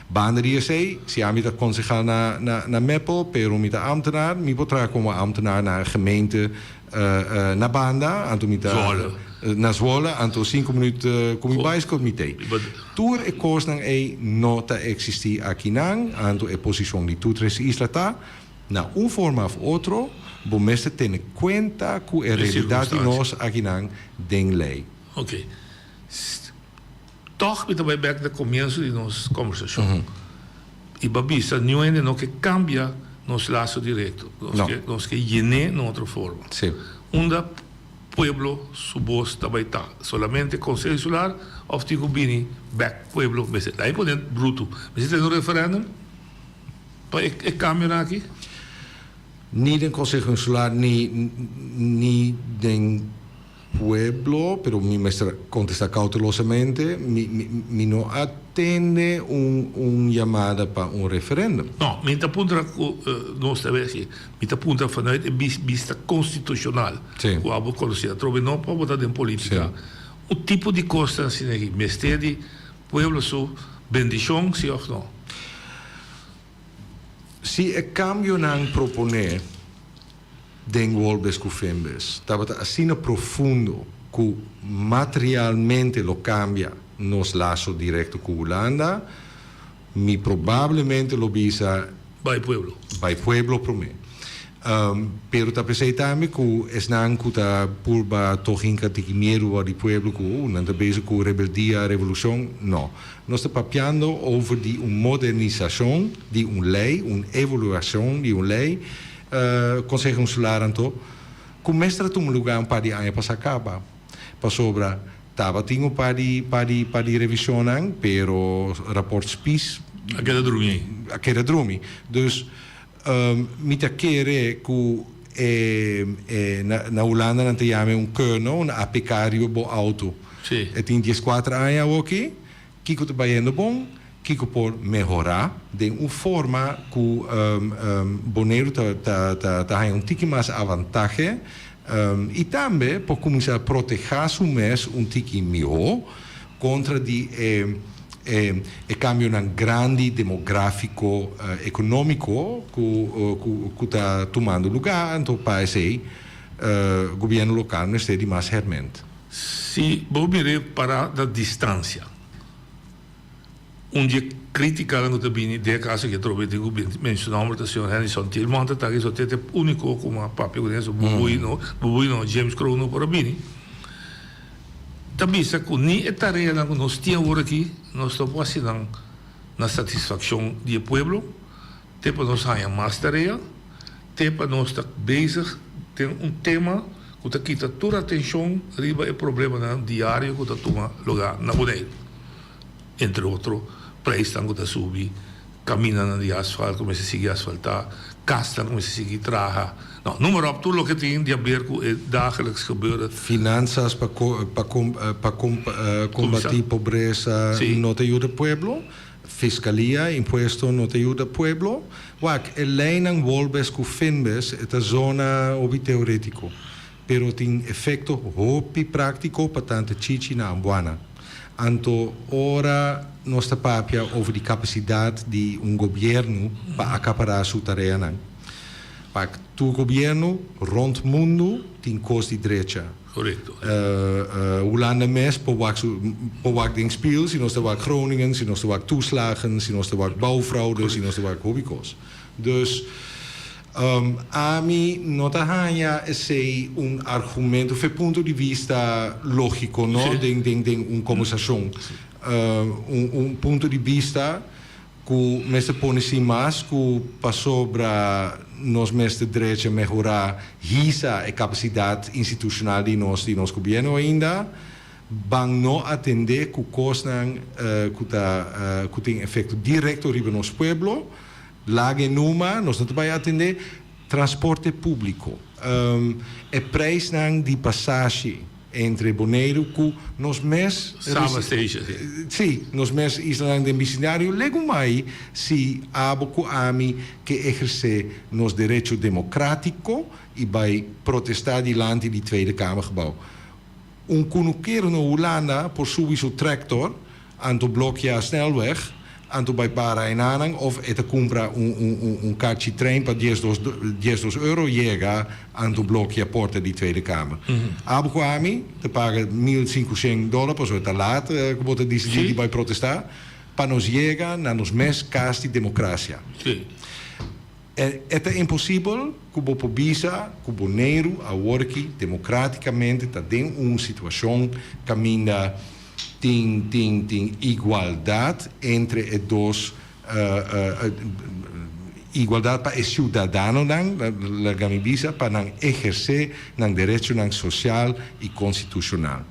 Banderia sei, se amita concejal na Meppel, pero mita ambtenaar, mi potrà como ambtenaar naar gemeente na Banda, anto mita na Zwolle, anto 5 minuten come bicycle mite. Tour e koos nang nota existi aqui nang, anto posição di tutres isla ta, na un forma of outro, bom meste tene cuenta cu realidade nos aqui nang den lei. Okay. Toch met wij back de comienzo de nossa conversação. E babisa não é não que cambia nos laço direto, nos que llene na outra forma. Sim. Onda pueblo subos também tá, solamente conselho insular of tico bini back pueblo, mas daí pode bruto. Mas tem um referendum para cambia aqui. ni del Consejo Insular ni del pueblo, pero mi maestra contesta cautelosamente, mi no attende un llamada para un referendum. No, mi punta non sta vecchia, mi punta vanuit vista constitucional. Sì. Quando conosciamo, trovi non può votare in politica. Sì. Un tipo di costa in mestieri, pueblo su bendición, sì o no? Si el cambio non propone den volbes cu fembes, tabata asina profundo cu materialmente lo cambia nos lazo directo cu Holanda, mi probabilmente lo bisa by pueblo pro me. Pero ta pensei também que es nan que ta purba tohinka tikimieru di pueblo ku nan ta bezig ku rebeldia revolução no. Nós está papiando over die modernização de lei, evaluação de lei, Consejo Insular anto, que mestra tu lugar um par de anos para acaba. Para sobra, tava tinha para revisionan, pero rapport spis aquela drumi. Dus mita kere ku na Holanda não te chama kernel, um apicario bo auto. Sim. E tem 14 anos aqui, que te baiano bom, que por melhorar de uma forma que boneiro tá tiki mais vantagem e também por começar a proteger su mes tiki melhor contra cambio grande demográfico econômico que está tomando lugar então país governo local não está de mais hermente. Se vou mirar para a distância dia critica não também de caso que trovo de mencionamos a senhora Henderson Tillman tá que só tem único como papi com isso bubuino James Crow no por bem também se com ni tarefa não nós tinha agora aqui nós estamos assim na satisfação do povo tem para nós há mais tarefa tem para nós estar bezig tem tema que está quita toda a atenção riba o problema diário que está toma lugar na boneira entre outros preço que está subi caminhando de asfalto como se sigue asfaltar casta como se sigue traga não número op tudo o que tem de ver com dagelijks gebeuren finanças para combater pobreza não te ajuda pueblo fiscalia impuesto não te ajuda pueblo wak eleinan volbes ku finbes esta zona obi teórico pero tem efeito hopi prático para tanta chichi na ambuana. Anto ora nossa papia over a capacidade de governo para acaparar sua tarefa. Para o governo rond o mundo tem costa de direita. Correto. Holanda mes por wak ding speel, se nós temos Groningen, se nós temos toeslagen, se nós temos bouwfraude, se nós temos hobbykos. Dus a mim não está esse argumento do ponto de vista lógico, não, de conversação, ponto de vista que me põe assim mais que passou para nós mestres direito melhorar a capacidade institucional de nosso governo ainda, vão não atender que costam que tem efeito direto sobre nosso povo. Lá numa, nós não vamos atender transporte público. Preço de passagem entre Bonaire que nós mesmos... Sim, nós mesmos Islândia de bicentenário, lego mais se há que exercer nosso direito democrático e vai protestar diante do Tweede Kamergebouw. Kunukeiro na Holanda, por subir o tractor, anto bloquear a snelweg, anto bij para en aanhang of ete compra kaartje trein para 10 euro llega anto bloquea a porta di Tweede Kamer. Abu Kwami te paga $1.500 por zo te laat como te decidir bij protestar para nos llega na nos mes casti democracia. É impossível que o pobisa, que o boneiro a worki democraticamente está dentro uma situação caminha tem igualdade entre os dois, igualdade para o cidadão, a gamibisa, para exercer o direito social e constitucional.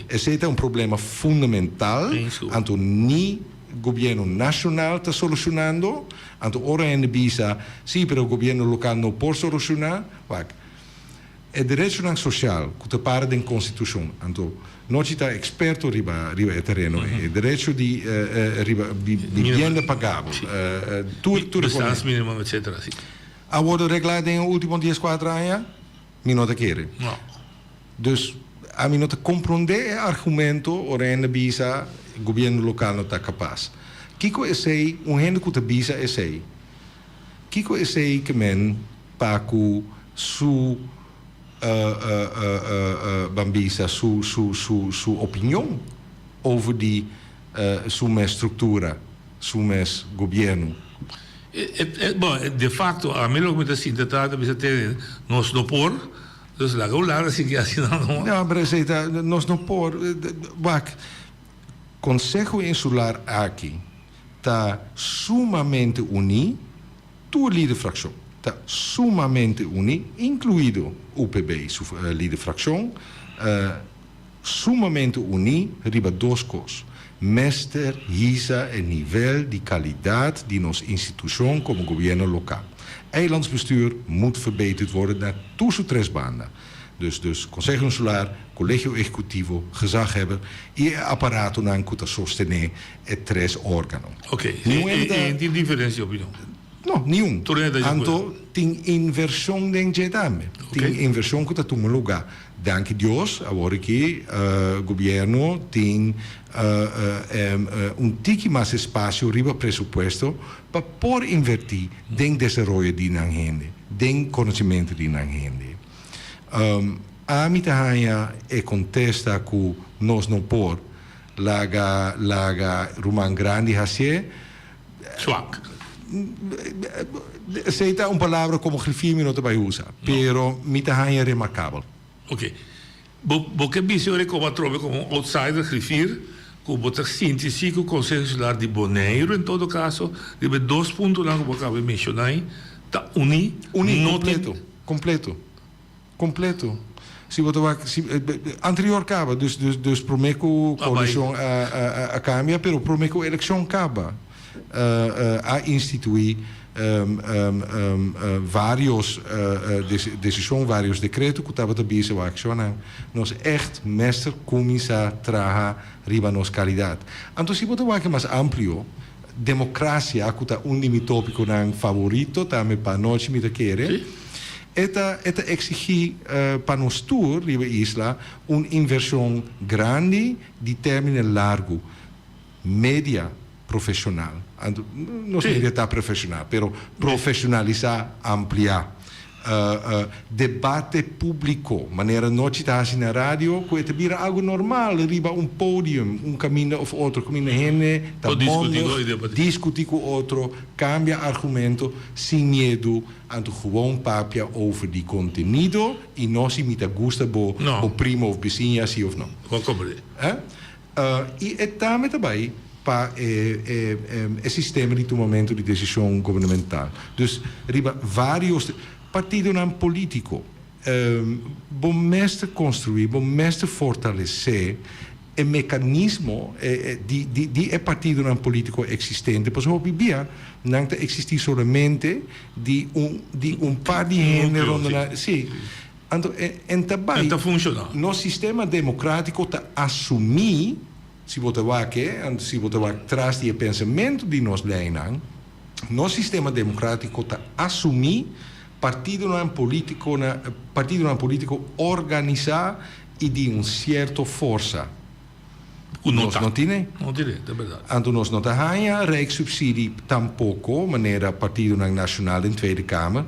Esse é um problema fundamental, então nem governo nacional está solucionando, anto ora en bisa, sí, pero o governo local não pode solucionar. É direito social, que te para da Constituição. Anto, nós está experto riba o terreno, é direito de vivienda pagável, tudo Bestaans minimum, etc. A worden reglado in de últimos 10-4 anos, mi não te quer. Não. Dus, a mim não te compreender o argumento, ora en bisa, o governo local não está capaz. Kiko é sei, gente que te bisa é sei. Kiko é sei que men, paco, su bambisa, su opinião over die, sua estrutura, sua governo. Bom, de facto, a melhor coisa assim, tratada de ter nós não pôr, dus lá assim que assim não. Não, mas nós não pôr. Conselho Insular aqui está sumamente unido, tua líder fração está sumamente unido, incluído o PB, sua líder fração, sumamente unido, riba duas coisas. Mester hisa o nível de qualidade de nossa instituição como governo local. Eilandsbestuur moet verbeterd worden naar tussen tres banden. Dus Conselho Insular, Collegio Executivo, Gezaghebber e apparato na cuta sostener e tres órgãos. Ok, e tem diferença de opinião? Não, nenhum. Anto, tem inversão dentro de também. Tem inversão que está tomando lugar. Danke Deus, agora que o governo tem tique mais espaço, riba pressuposto, para poder invertir em desenvolvimento de não gente, em conhecimento de não gente. A mitahanya é contesta que nós não por laga Roman Grande hasie. Swak. Aceita uma palavra como grifir minutos para usar, pero mitahanya é remarcável. Ok. Porque bisogna come trove come outsider grifir, com botar científico Conselho Insular de Bonaire, em todo caso, deve 2 pontos lá que eu acabei de mencionar, está completo. Se anterior acaba, dus promeco coalição a cambia, pero promeco eleição acaba a instituir vários decisões, vários decretos que estava de se accionar. Nós echt mestre começar a trabalhar riba nos qualidade. Então se botar o que mais amplo, democracia que está tópico não favorito, também para nós me querer. Eta exigir para nós tour riba isla uma inversão grande de termine largo, média profissional. Não sei se está profissional, mas profissionalizar, ampliar. Debate público, maneira nós está assim na rádio, que é vira algo normal, riba pódium, caminho ou outro, caminho gente, discutir com outro, cambia argumento, sem medo, anto gewoon papia over die conteúdo e nós imita gusta o primo ou vizinha, sim ou não. E também para o sistema de tomamento de decisão governamental. Dus, riba, vários partidos não políticos bom mestre construir, bom mestre fortalecer o mecanismo de partido não político existente, pois o bibia não existe somente de par de gênero, sim. Então, no sistema democrático está assumir se botar atrás do pensamento de nós leinan, no sistema democrático está assumir partido não político organizar e de certa força. Nós não temos? Não direi, é verdade. Então nós não temos rijkssubsidie tampouco, maneira partido nacional em Tweede Kamer,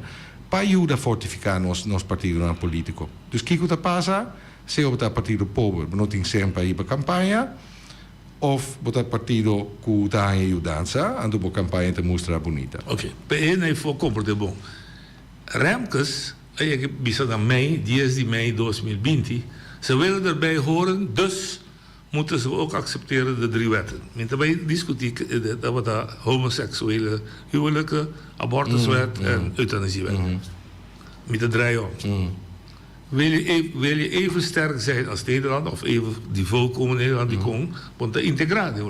para ajudar a fortificar nosso partido não político. Dus o que passa? Se o partido pobre não tem sempre aí para campanha, of botar partido que está em ajudança, ando a campanha te mostrar bonita. Ok, PN foi comporte bom. Remkes, aí que bisa na mei, 10 de mei 2020, ze willen erbij horen, dus moeten ze ook accepteren de 3 wetten. Men daarbij discussiëren dat we de homoseksuele huwelijken, abortuswet en euthanasiewet. Met de 3 op. Wil je even sterk zijn als Nederland, of even die volkomen Nederland die kon, want de integratie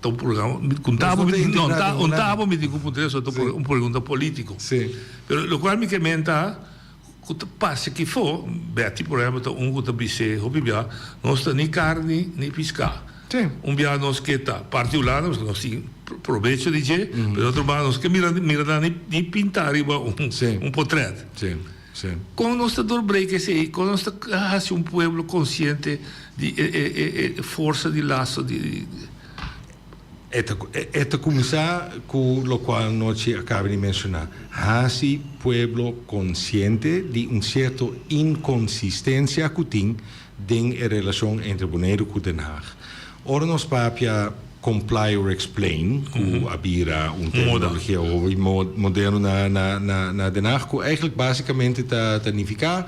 un programa, un tabo mi dico un pergunta politico. Sì. Però lo qual mi commenta che passa che fo, beati problema un che bise hobibia, non sta né carne né pesca. Sì. Un bia non schetta particolare, non si provecho dice, per altro mano che mira di pintare un portrait. Sì. Sì. Con nostra doorbreken sei, con nostra un pueblo consciente di forza di lasso di Esta começar com o qual nós acabamos de mencionar. Hasi pueblo consciente de certa inconsistência que tem em relação entre Bonaire e Den Haag. Ora nós papia comply or explain, que abira terminologia moderno na Den Haag, que eigenlijk basicamente está significar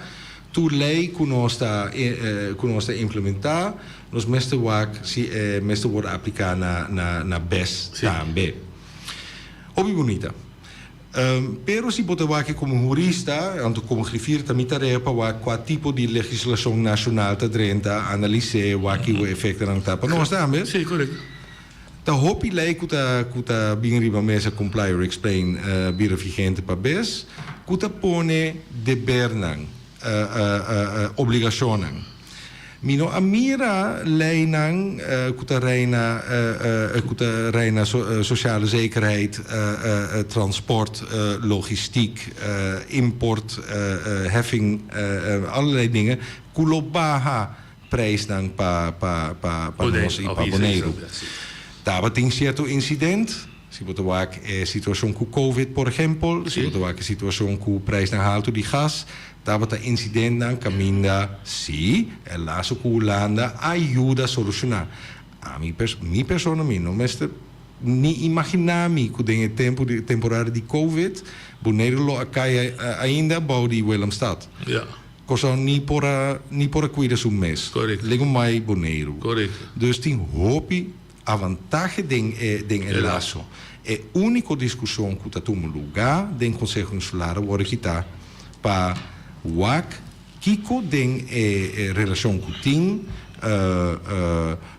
tu lei que nós está implementar, nós meeste wordt aplicar na BES também. Obi bonita. Pero se botar aqui como jurista, como grifir também tarefa qual tipo de legislação nacional tá drenta, analisar o efeito não tá para nós também. Sim, correto. Tá hopi lei que tá bem riba mesa comply or explain bira vigente para BES, que tá pone deber nang obligationen. Mino amira leinan kuta reina sociale zekerheid, transport, logistiek, import, heffing, allerlei dingen. Kulobaha prijs dan pa Bonaire. Daar wat een certo incident. Si botar wak situação com Covid, por exemplo, si botar wak situação com prijs na alto de gas. Tava incidente na caminho, sim, é lá que a Holanda ajuda a solucionar. A minha pessoa não nem imaginar-me que tem tempo de temporada de Covid, Bonaire lo cai ainda bau de Willemstad. Ja. Cosa nem por a cuidar um mês. Correto. Lego mais Bonaire. Correto. Dus tem hopi a vantagem den laço. É a única discussão que está tomando lugar den Conselho Insular agora que está para Wak, Kiko den relação que tem,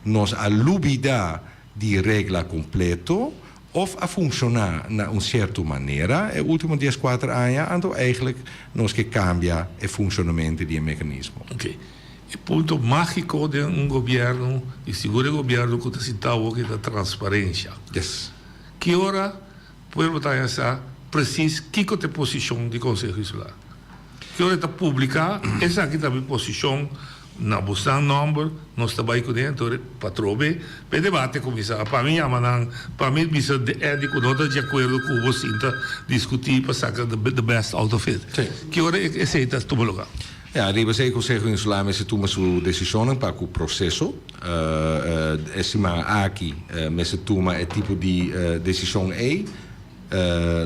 nos alubida de regra completo, of a funcionar na certa maneira, e último 14 anos, então eigenlijk nos que cambia o funcionamento do mecanismo. Ok. O ponto mágico de governo, e seguro governo que está citado aqui da transparência. Yes. Que hora podemos estar preciso que é a posição do Conselho Insular? Que hora está publicar, essa aqui também posição na Bustan number, nós estamos aí com dentro, para trobe, para debate começar. Para mim, para mim, bisa é de nota de acordo com você discutir para sacar the best out of it. Que hora essa está tomando lugar? Ja, arriba sei Conselho Insular mas toma sua decisão para o processo. Estima aqui, mas toma é tipo de decisão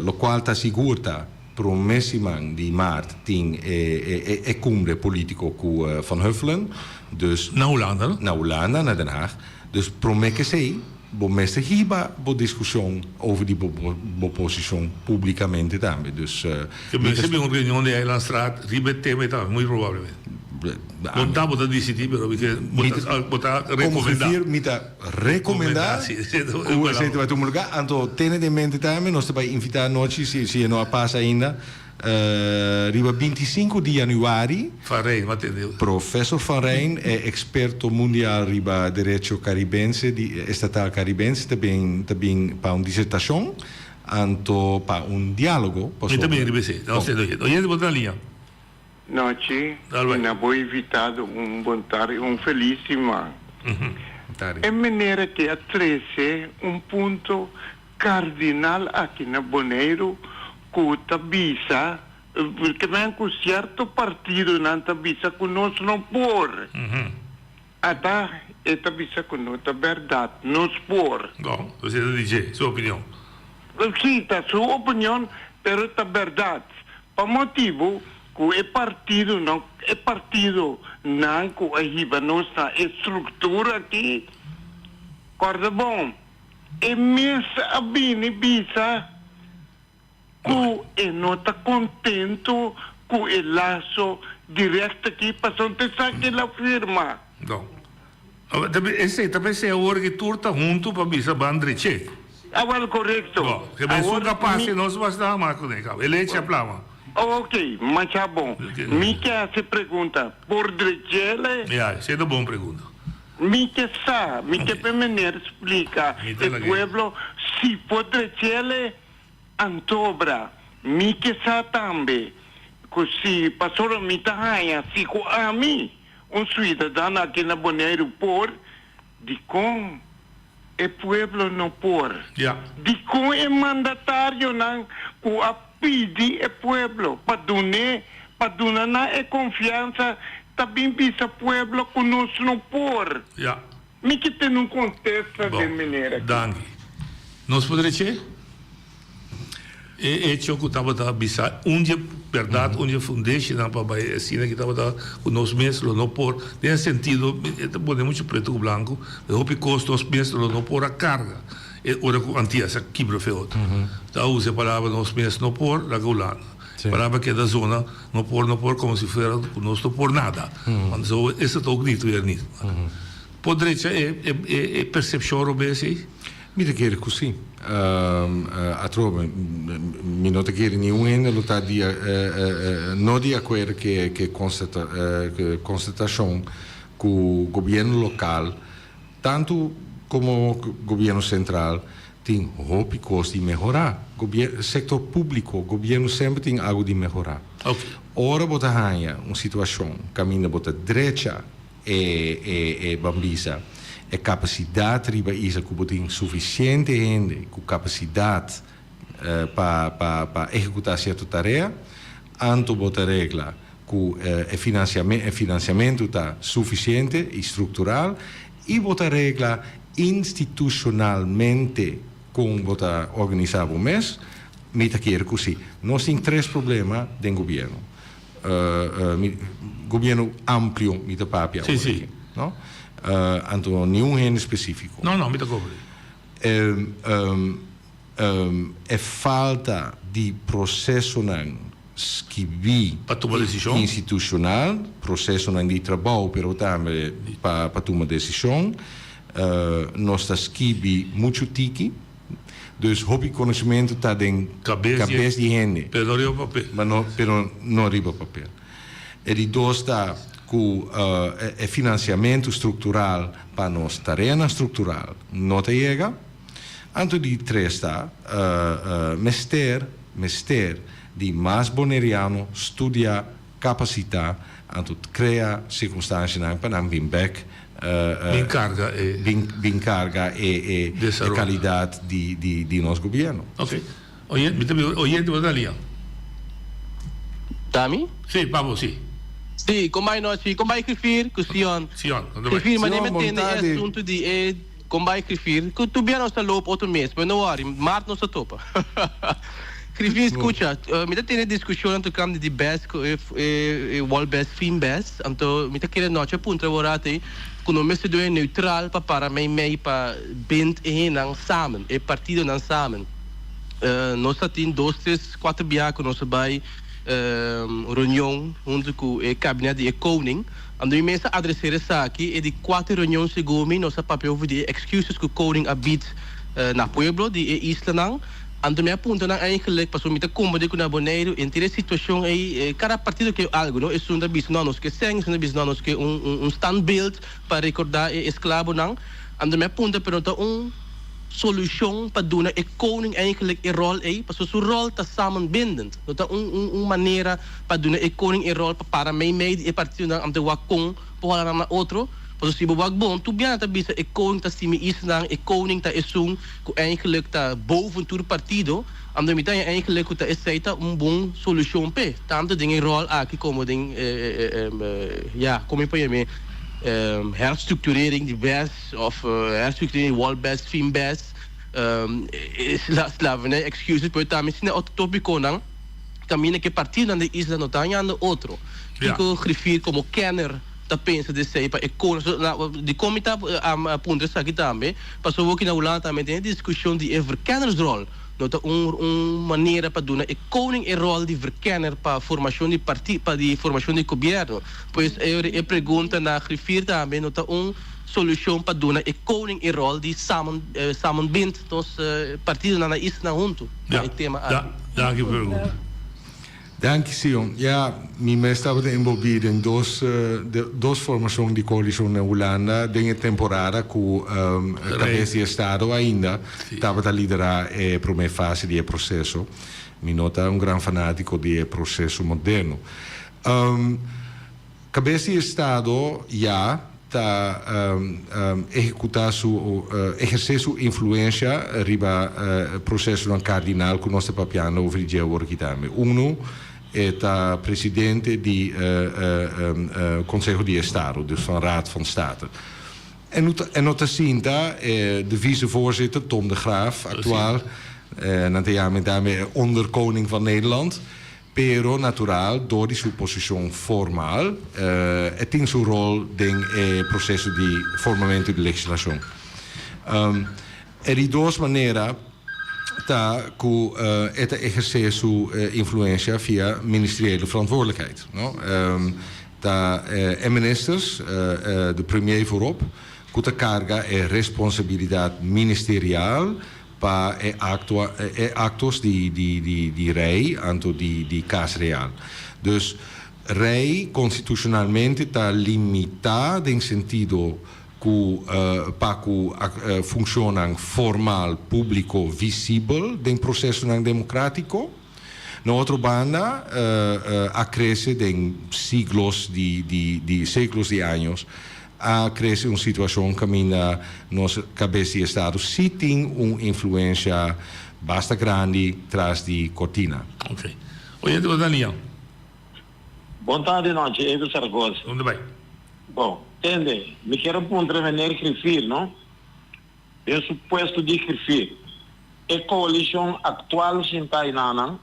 lo qual está segura pro messimang die maart ting cumbre politico cu Van Huffelen. Dus na Holanda, naar Den Haag. Dus promekke sei bo meste hiba bo discussão over die bo posição publicamente também. Dus que me sempre uma reunião de Eilandstraat, ribete meta muito provavelmente. Não dá botar decidir, pero porque botar recomendar. Como se vai tomar lugar, então tenha de mente também nós vai invitar noite se não passa ainda. Riba 25 de januari. Van Rijn, wat entendeu? Professor Van Rijn é experto mundial riba direito caribense, estatal caribense, também para uma dissertação, então para um diálogo. E também riba se, não sei do jeito. Olha de botar linha. Noite, na boa invitado, bom tarde, felíssima. É maneira que a 13 ponto cardinal aqui na Bonaire, que tabisa, porque vem com certo partido não tabisa que nós não por. Até é tabisa que nós é verdade, nós por. Bom, você diz sua opinião. Sim, tá sua opinião, pero é verdade. Por motivo que partido não que a nossa estrutura aqui, corda bom, é mesmo a bine bisa que não está contente com o laço direto aqui para não ter que ela firma. Não. Também se é a hora que tu está junto para bisa bandreche. Agora correto. Bom, que bem sou capaz de nós basta mais com ele. Ele é plama. Ok, mas tá bom. Me quer se pergunta, por drechele? Essa é uma boa pergunta. Me quer primeiro explica. O pueblo, se por drechele, antobra. Me quer também. Così, passou me tahanha, se com a mim, cidadão aqui na Bonaire por, de com o pueblo não por. De com é mandatário não, com a pedir o pueblo, para donar na é confiança, também bisa pueblo conosco não por. Me que tem um contexto de maneira. Danke. Nós poderíamos ser? E eu que estava a bisa, verdade, onde a foundation para baixo, assim, que estava com nós mesmos, não por, nesse sentido, podemos muito preto com branco, eu acho que nós mesmos não por a carga. Ora com antia essa quebra feito. Então usa a palavra nós mesmos não por la golana. Palavra que é da zona não por como se fosse nós não por nada. Então esse é o grito ernido. Poderia é percepção robese? Mi keer così. A trova mi nota che niente lo sta di no di quel che constatazione con governo local tanto como governo central tem hopi costi melhorar sector público governo sempre tem algo de melhorar. Ora bota hanha uma situação caminha bota direita e bambisa e capacidade riba isa que tem suficiente gente com capacidade para executar certa tarefa anto bota regla com financiamento tá suficiente e estrutural e bota regla institucionalmente com bota organizar o mês me tá querer così nós tem três problemas do governo governo amplo me tá papia sim no Anto nenhum rende específico. Não, me tocou. É falta de processo que vi institucional, processo de trabalho, pero também para tomar decisão. Nós estamos aqui muito tiki, dus hobby conhecimento está em cabeça de gente. Pero não arriba papel. E de dois está com financiamento estrutural para nossa tarefa estrutural não te chega. Anto de três está mestre de mais boneriano estudar capacitar anto criar circunstâncias para não vir back bem carga e qualidade de nosso governo. Ok. Oyente Badalian. Tami? Sim, Pablo, sim. Sì, come scrivere, così scrivere, ma ne mettendo assunto di come scrivere, che tu abbiamo sta loop 8 mesi, ma non worry, marzo non sta topa. Scrivere, scusa, mi da tenere discussione anto cambio di best e wall best, film best, anto mi da chiedere no, c'è punto lavorate con un mese due neutral para me pa band e nang samen, e partito nang samen. Nós sta in 2, 3, 4 bianco nós vai reunião junto com o gabinete de koning. Ando die mensen adresseren zaken en die 4 reuniões segundo nossa papel over de excuses que o koning abit na pueblo die isla. Ando me apunta na eigenlijk pas om te komen na Bonaire en ter situação aí cada partido que algo não é sunda bis não nos que seng sunda bis não nos que standbeeld para recordar escravo não. Ando me apunta pergunta solução para doen e koning eigenlijk een rol ei pas su rol ta samenbindend dat maneira para doen e koning een rol para mij e partido am te wakong para na outro pas si bobak bom tu bien ta bisa e koning ta simi isnang e koning ta esung ku eigenlijk ta boven tur partido am de mitan eigenlijk ta essaita bom solução pe tanto dingen rol aqui como ding ja como je me herstructurering die best of herstructurering wall best film best slavernij excuses pero também se outro tópico não caminha que partido na isla não tá no outro fico grifir como kenner da pensa de sei para de comita a punto aqui também passou aqui na Holanda também tem discussão de verkenners rol nota maneira para dar e koning e rol de verkenner para formação de partido para de formação de governo pois eu pergunta na grifir também nota solution para doen e koning in rol die samenbindt ons partido na is na junto. Ja, dank u wel. Dank Sion. Ja, me estava envolvido em duas formações de coalição na Holanda, de temporada com cabeça de Estado ainda, estava a liderar a primeira fase do processo. Me nota grande fanático do processo moderno. Cabeça de Estado já está exercer sua influência riba processo non cardinal que nós papiano over dia work também. É presidente do Conselho de Estado, dus van Raad van State. En nota cinta de vicevoorzitter Tom de Graaf, actueel, daarmee onderkoning van Nederland. Pero natural, door die posição formal, tem sua rol em processo de formamento de legislação. De duas maneiras, que exercer sua influência via ministeriële verantwoordelijkheid. Ministers, de premier voorop, que carga responsabilidade ministerial para actos de rei anto de Casa Real. Dus rei constitucionalmente está limitado em sentido que para que funciona formal, público, visível em processo democrático. Na outra banda, cresce em séculos de anos, cresce uma situação que a nossa cabeça de Estado se tem uma influência bastante grande atrás de cortina. Ok. Oi, Daniel. Boa tarde, noite. Edu Sargosa. Onde vai? Bom, entende? Me quero intervenir escrever, não? Eu suposto de escrever. A coalição atual sentai na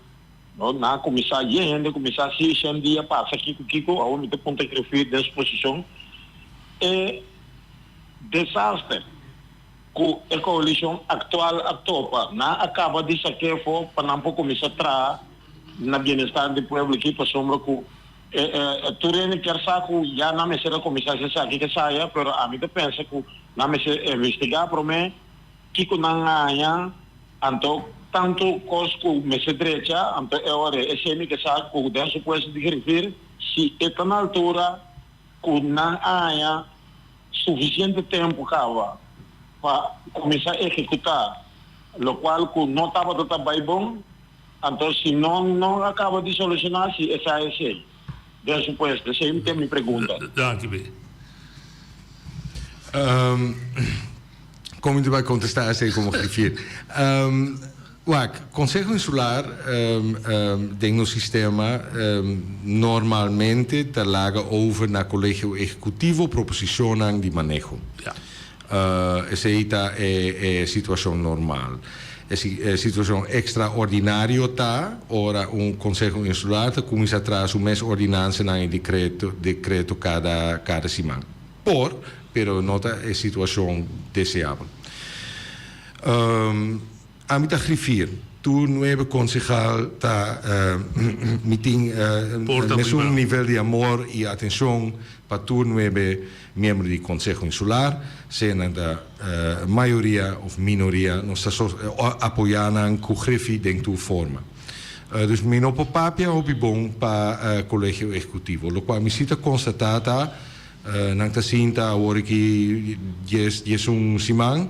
começar ainda, começar a se um dia passa aqui com Kiko, a única ponta escrever dessa posição. É desastre que a coalição atual atopa, acaba de saquear para não começar a trazer na bem-estar do povo aqui para sombra que Turene quer saber já não me será começar a sair que saia, mas a mim pensa que não me será investigar para mim que não há então tanto coisa que me se direita, então é hora é sempre que sabe que deve suposto de referir se é na altura que não há suficiente tempo para começar a executar, o qual que não estava tão bem bom, então se não acaba de solucionar se essa é assim. Deve suposto, essa é a minha pergunta. Como ele vai contestar assim como refiro? Conselho Insular tem no sistema normalmente traga over na colégio executivo proposicionam de manejo. Essa é situação normal. É situação extraordinária ora Conselho Insular começa a trazer uma ordenança em decreto cada semana. Pero nota é situação desejável. A mim está refiro, tu nuevo concejal está mesmo nível de amor e atenção para tu nuevo membro do Conselho Insular, sendo da maioria ou minoria, nós apoiamos com o de tua forma. Dus mijn papia é bom para o colégio executivo, o qual me cita constatada, não está cinta agora que é simão.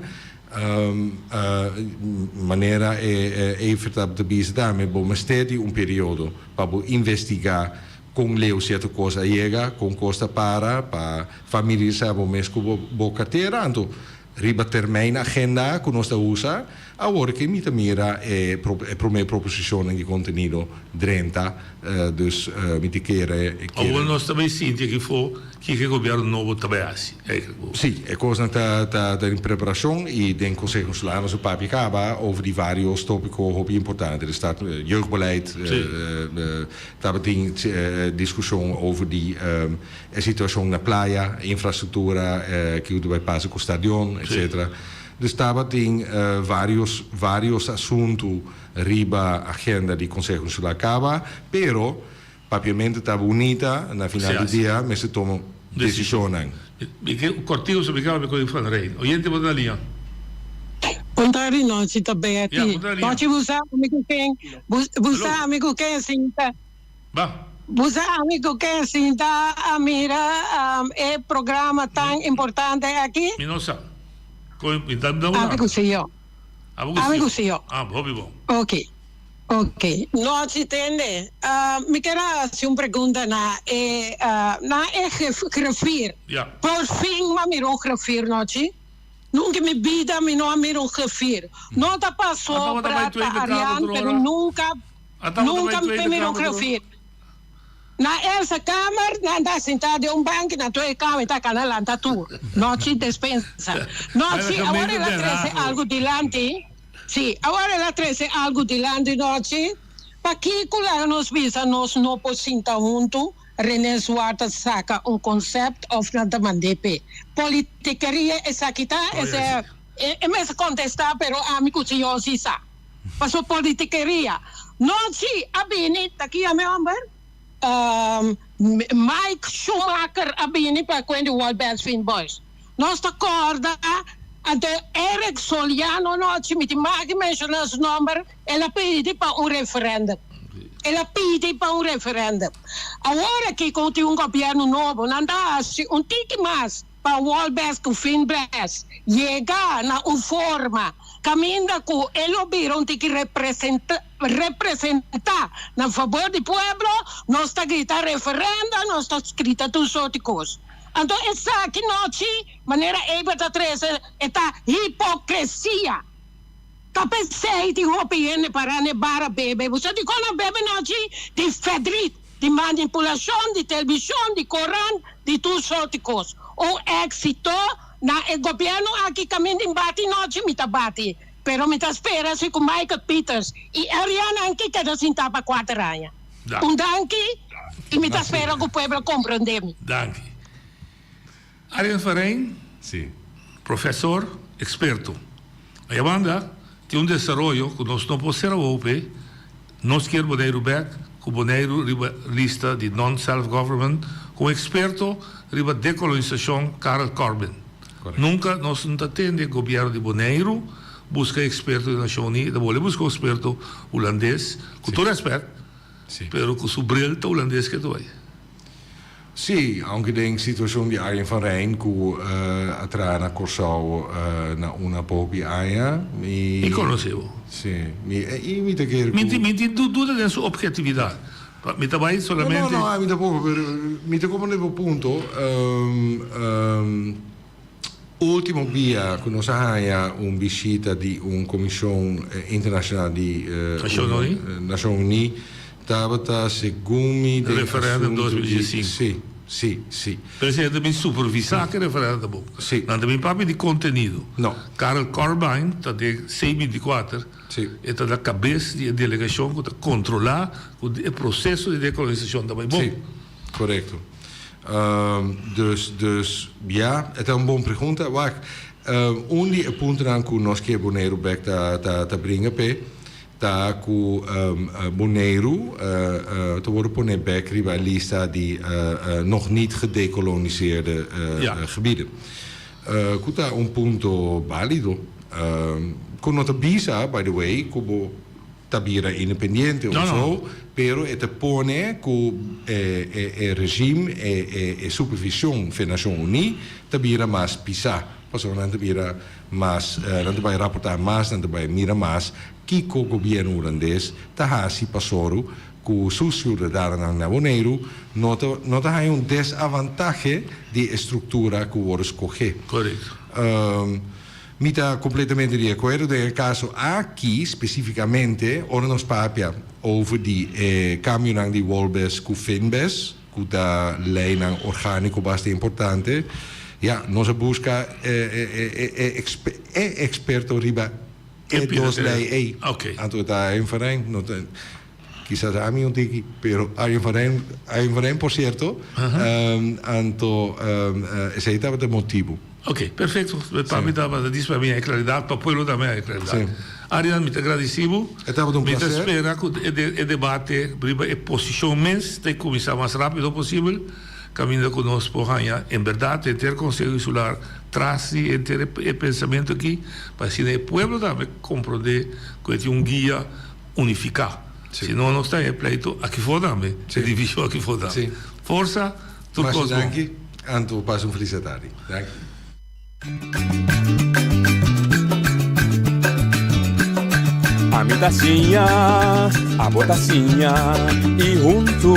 Maneira é verdade de visitar, mas tem período para investigar com leu certa coisa chega, com costa para familiarizar o mês com a carteira, então riba termina agenda que nós usa, agora que me mira é primeira proposição de conteúdo 30, dus me quer. Agora nós também sentimos que o governo novo também assim. Sim, é coisa está em preparação e tem Conselho Insular no papi acaba over die vários tópicos importantes. Er staat jeugdbeleid, daar tem discussão over die situação na praia, infraestrutura, que vai passar com o stadion, etc. Dus daar tem vários assuntos riba agenda de Conselho Insular acaba, pero papiamento está bonita na final do dia, mas se toma decisione. Cortigo se becava con il Van Rijn. Oyente por la línea. Contari no, ci tabeti. Ja, contari, ja. No, ci busa amico che sinta. Va. Busa amico che sinta mira e programma tan importante aqui. Mi non sa. Amico sim io. Amico sim io. Ah, bom. Ok. No ci tende. Mi quero se uma pergunta na grafir. Ja. Por fim, ma mi ro grafir no ci. Nunca me vida me não me ro grafir. Não tá passou para Ariane, pero nunca me ro grafir. Na essa câmara, na anda sentado em banco, na tua câmara está canalando tu. Não te dispensa. Não ci, agora ela traz algo dilante. Sì, ora la trece algo dilante noci, pa chi kula nos visa nos no posinta junto, René Suarta saca un concept of na demandepe. Politikeria e sakita e me se contesta pero amico si yo si sa. Paso politikeria. Noci abini taki ame amber. Mike Schumacher abini pa quindi World Best Fin Boys. Nostra corda Ante Eric Soliano no ci mi magi menziona il numero e la pidi per un referendum. Ora che conti un governo nuovo, non darsi un tiki mas per World Best Fin Best. Llega na un forma, cammina con e lo biro un tiki representa na favore di pueblo, non sta grita referendum, non sta scritta tu sotto cose. Então, essa aqui noite, maneira ebata treze, esta hipocrisia. Tapecei de roupiene para nebar a bebê. Você de quando bebe noite, de fedrit, de manipulação, de televisão, de Coran, de tudo sorte coisa. O éxito na governo aqui caminho de bate noite, me tá bate. Pero me tá espera se com Michael Peters e Ariana aqui que tá sentar para 4 anos. Danke, e me tá espera que o povo compreenda. Danke. Ariane Farém, professor, experto. A banda tem um desenvolvimento que nós não podemos ser open. Nós queremos Boneiro back, com Boneiro lista de non-self-government, com experto riba decolonização Karel Corbyn. Nunca nós não atende o governo de Boneiro, busca experto da Nação Unida, busca experto holandês, com todo respeito, pero com o brilho holandês que tu é. Sì, anche in situazione di Arjen van Rijn, che attrana Corsau na una pochi aia. Mi conoscevo. Sì, mi te che mi dubita della sua oggettività. Mi te vai solamente. No, mi te come punto. Ultimo via che nos aia un visita di un commissione internazionale di Nazioni Unite. Tabata Segumi del referendum 2005. Sì. Presidente, mi supervisa che referendum. Sì. Non mi parli di contenuto. No. Karel Corbyn, da 624, è la cabeça di delegazione che controlla il processo di decolonizzazione da Bom. Sì, corretto. Dus ja, het is een buona pergunta. Wacht, undi punten aan cui nos che Boneiro back ta bringa pe. Da cu Boneiro te worden pone back riba lista die nog niet gedekoloniseerde gebieden. Kuta un punto valido. Con nota bisa, by the way, como tabira independiente o so, pero te pone cu regime e supervisión de Nación Unida tabira mas pisa. Paso non tabira mas non tabira rapportar mas, non tabira mira mas. Kiko governo holandês tahasi passoru ku suciura daaraan na Boneiro nota hai un desavantage di struttura ku wordt escoger. Corretto. Mita completamente di acuerdo nel caso aqui specificamente ora nos papia over die camionang di Wolbes ku Finbes ku da leinang organico bastante importante. Ja, nos busca experto riba dos lei anto da Arjen van Rijn quizás a mí un tiki pero Arjen van Rijn por cierto anto ese estaba de motivo. Ok, perfetto, para mí è claridad, para quello da me è claridad. Arjen, mi te agradecivo. Mi te spera che il debate e posizione te comincia más rápido possibile. caminha conosco, em verdade, ter Conselho Insular traz e ter pensamento aqui, para que o povo também compreender que tem guia unificado. Senão não está em pleito aqui fora também, divisão aqui fora. Força, tudo bom. Dank, Anto, passo felicidade. Dank. A mi tacinha, a botacinha e junto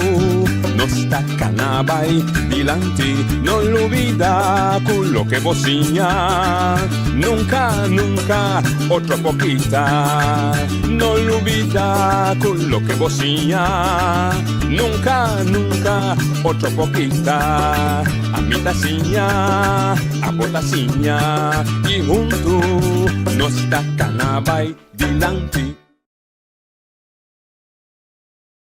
nos tacanabay dilante, no olvida quello que vocinha. Nunca, nunca, otra poquita, no olvida quello que vocinha. Nunca, nunca, otra poquita. A mi tacinha, a botacinha e junto nos tacanabay dilante.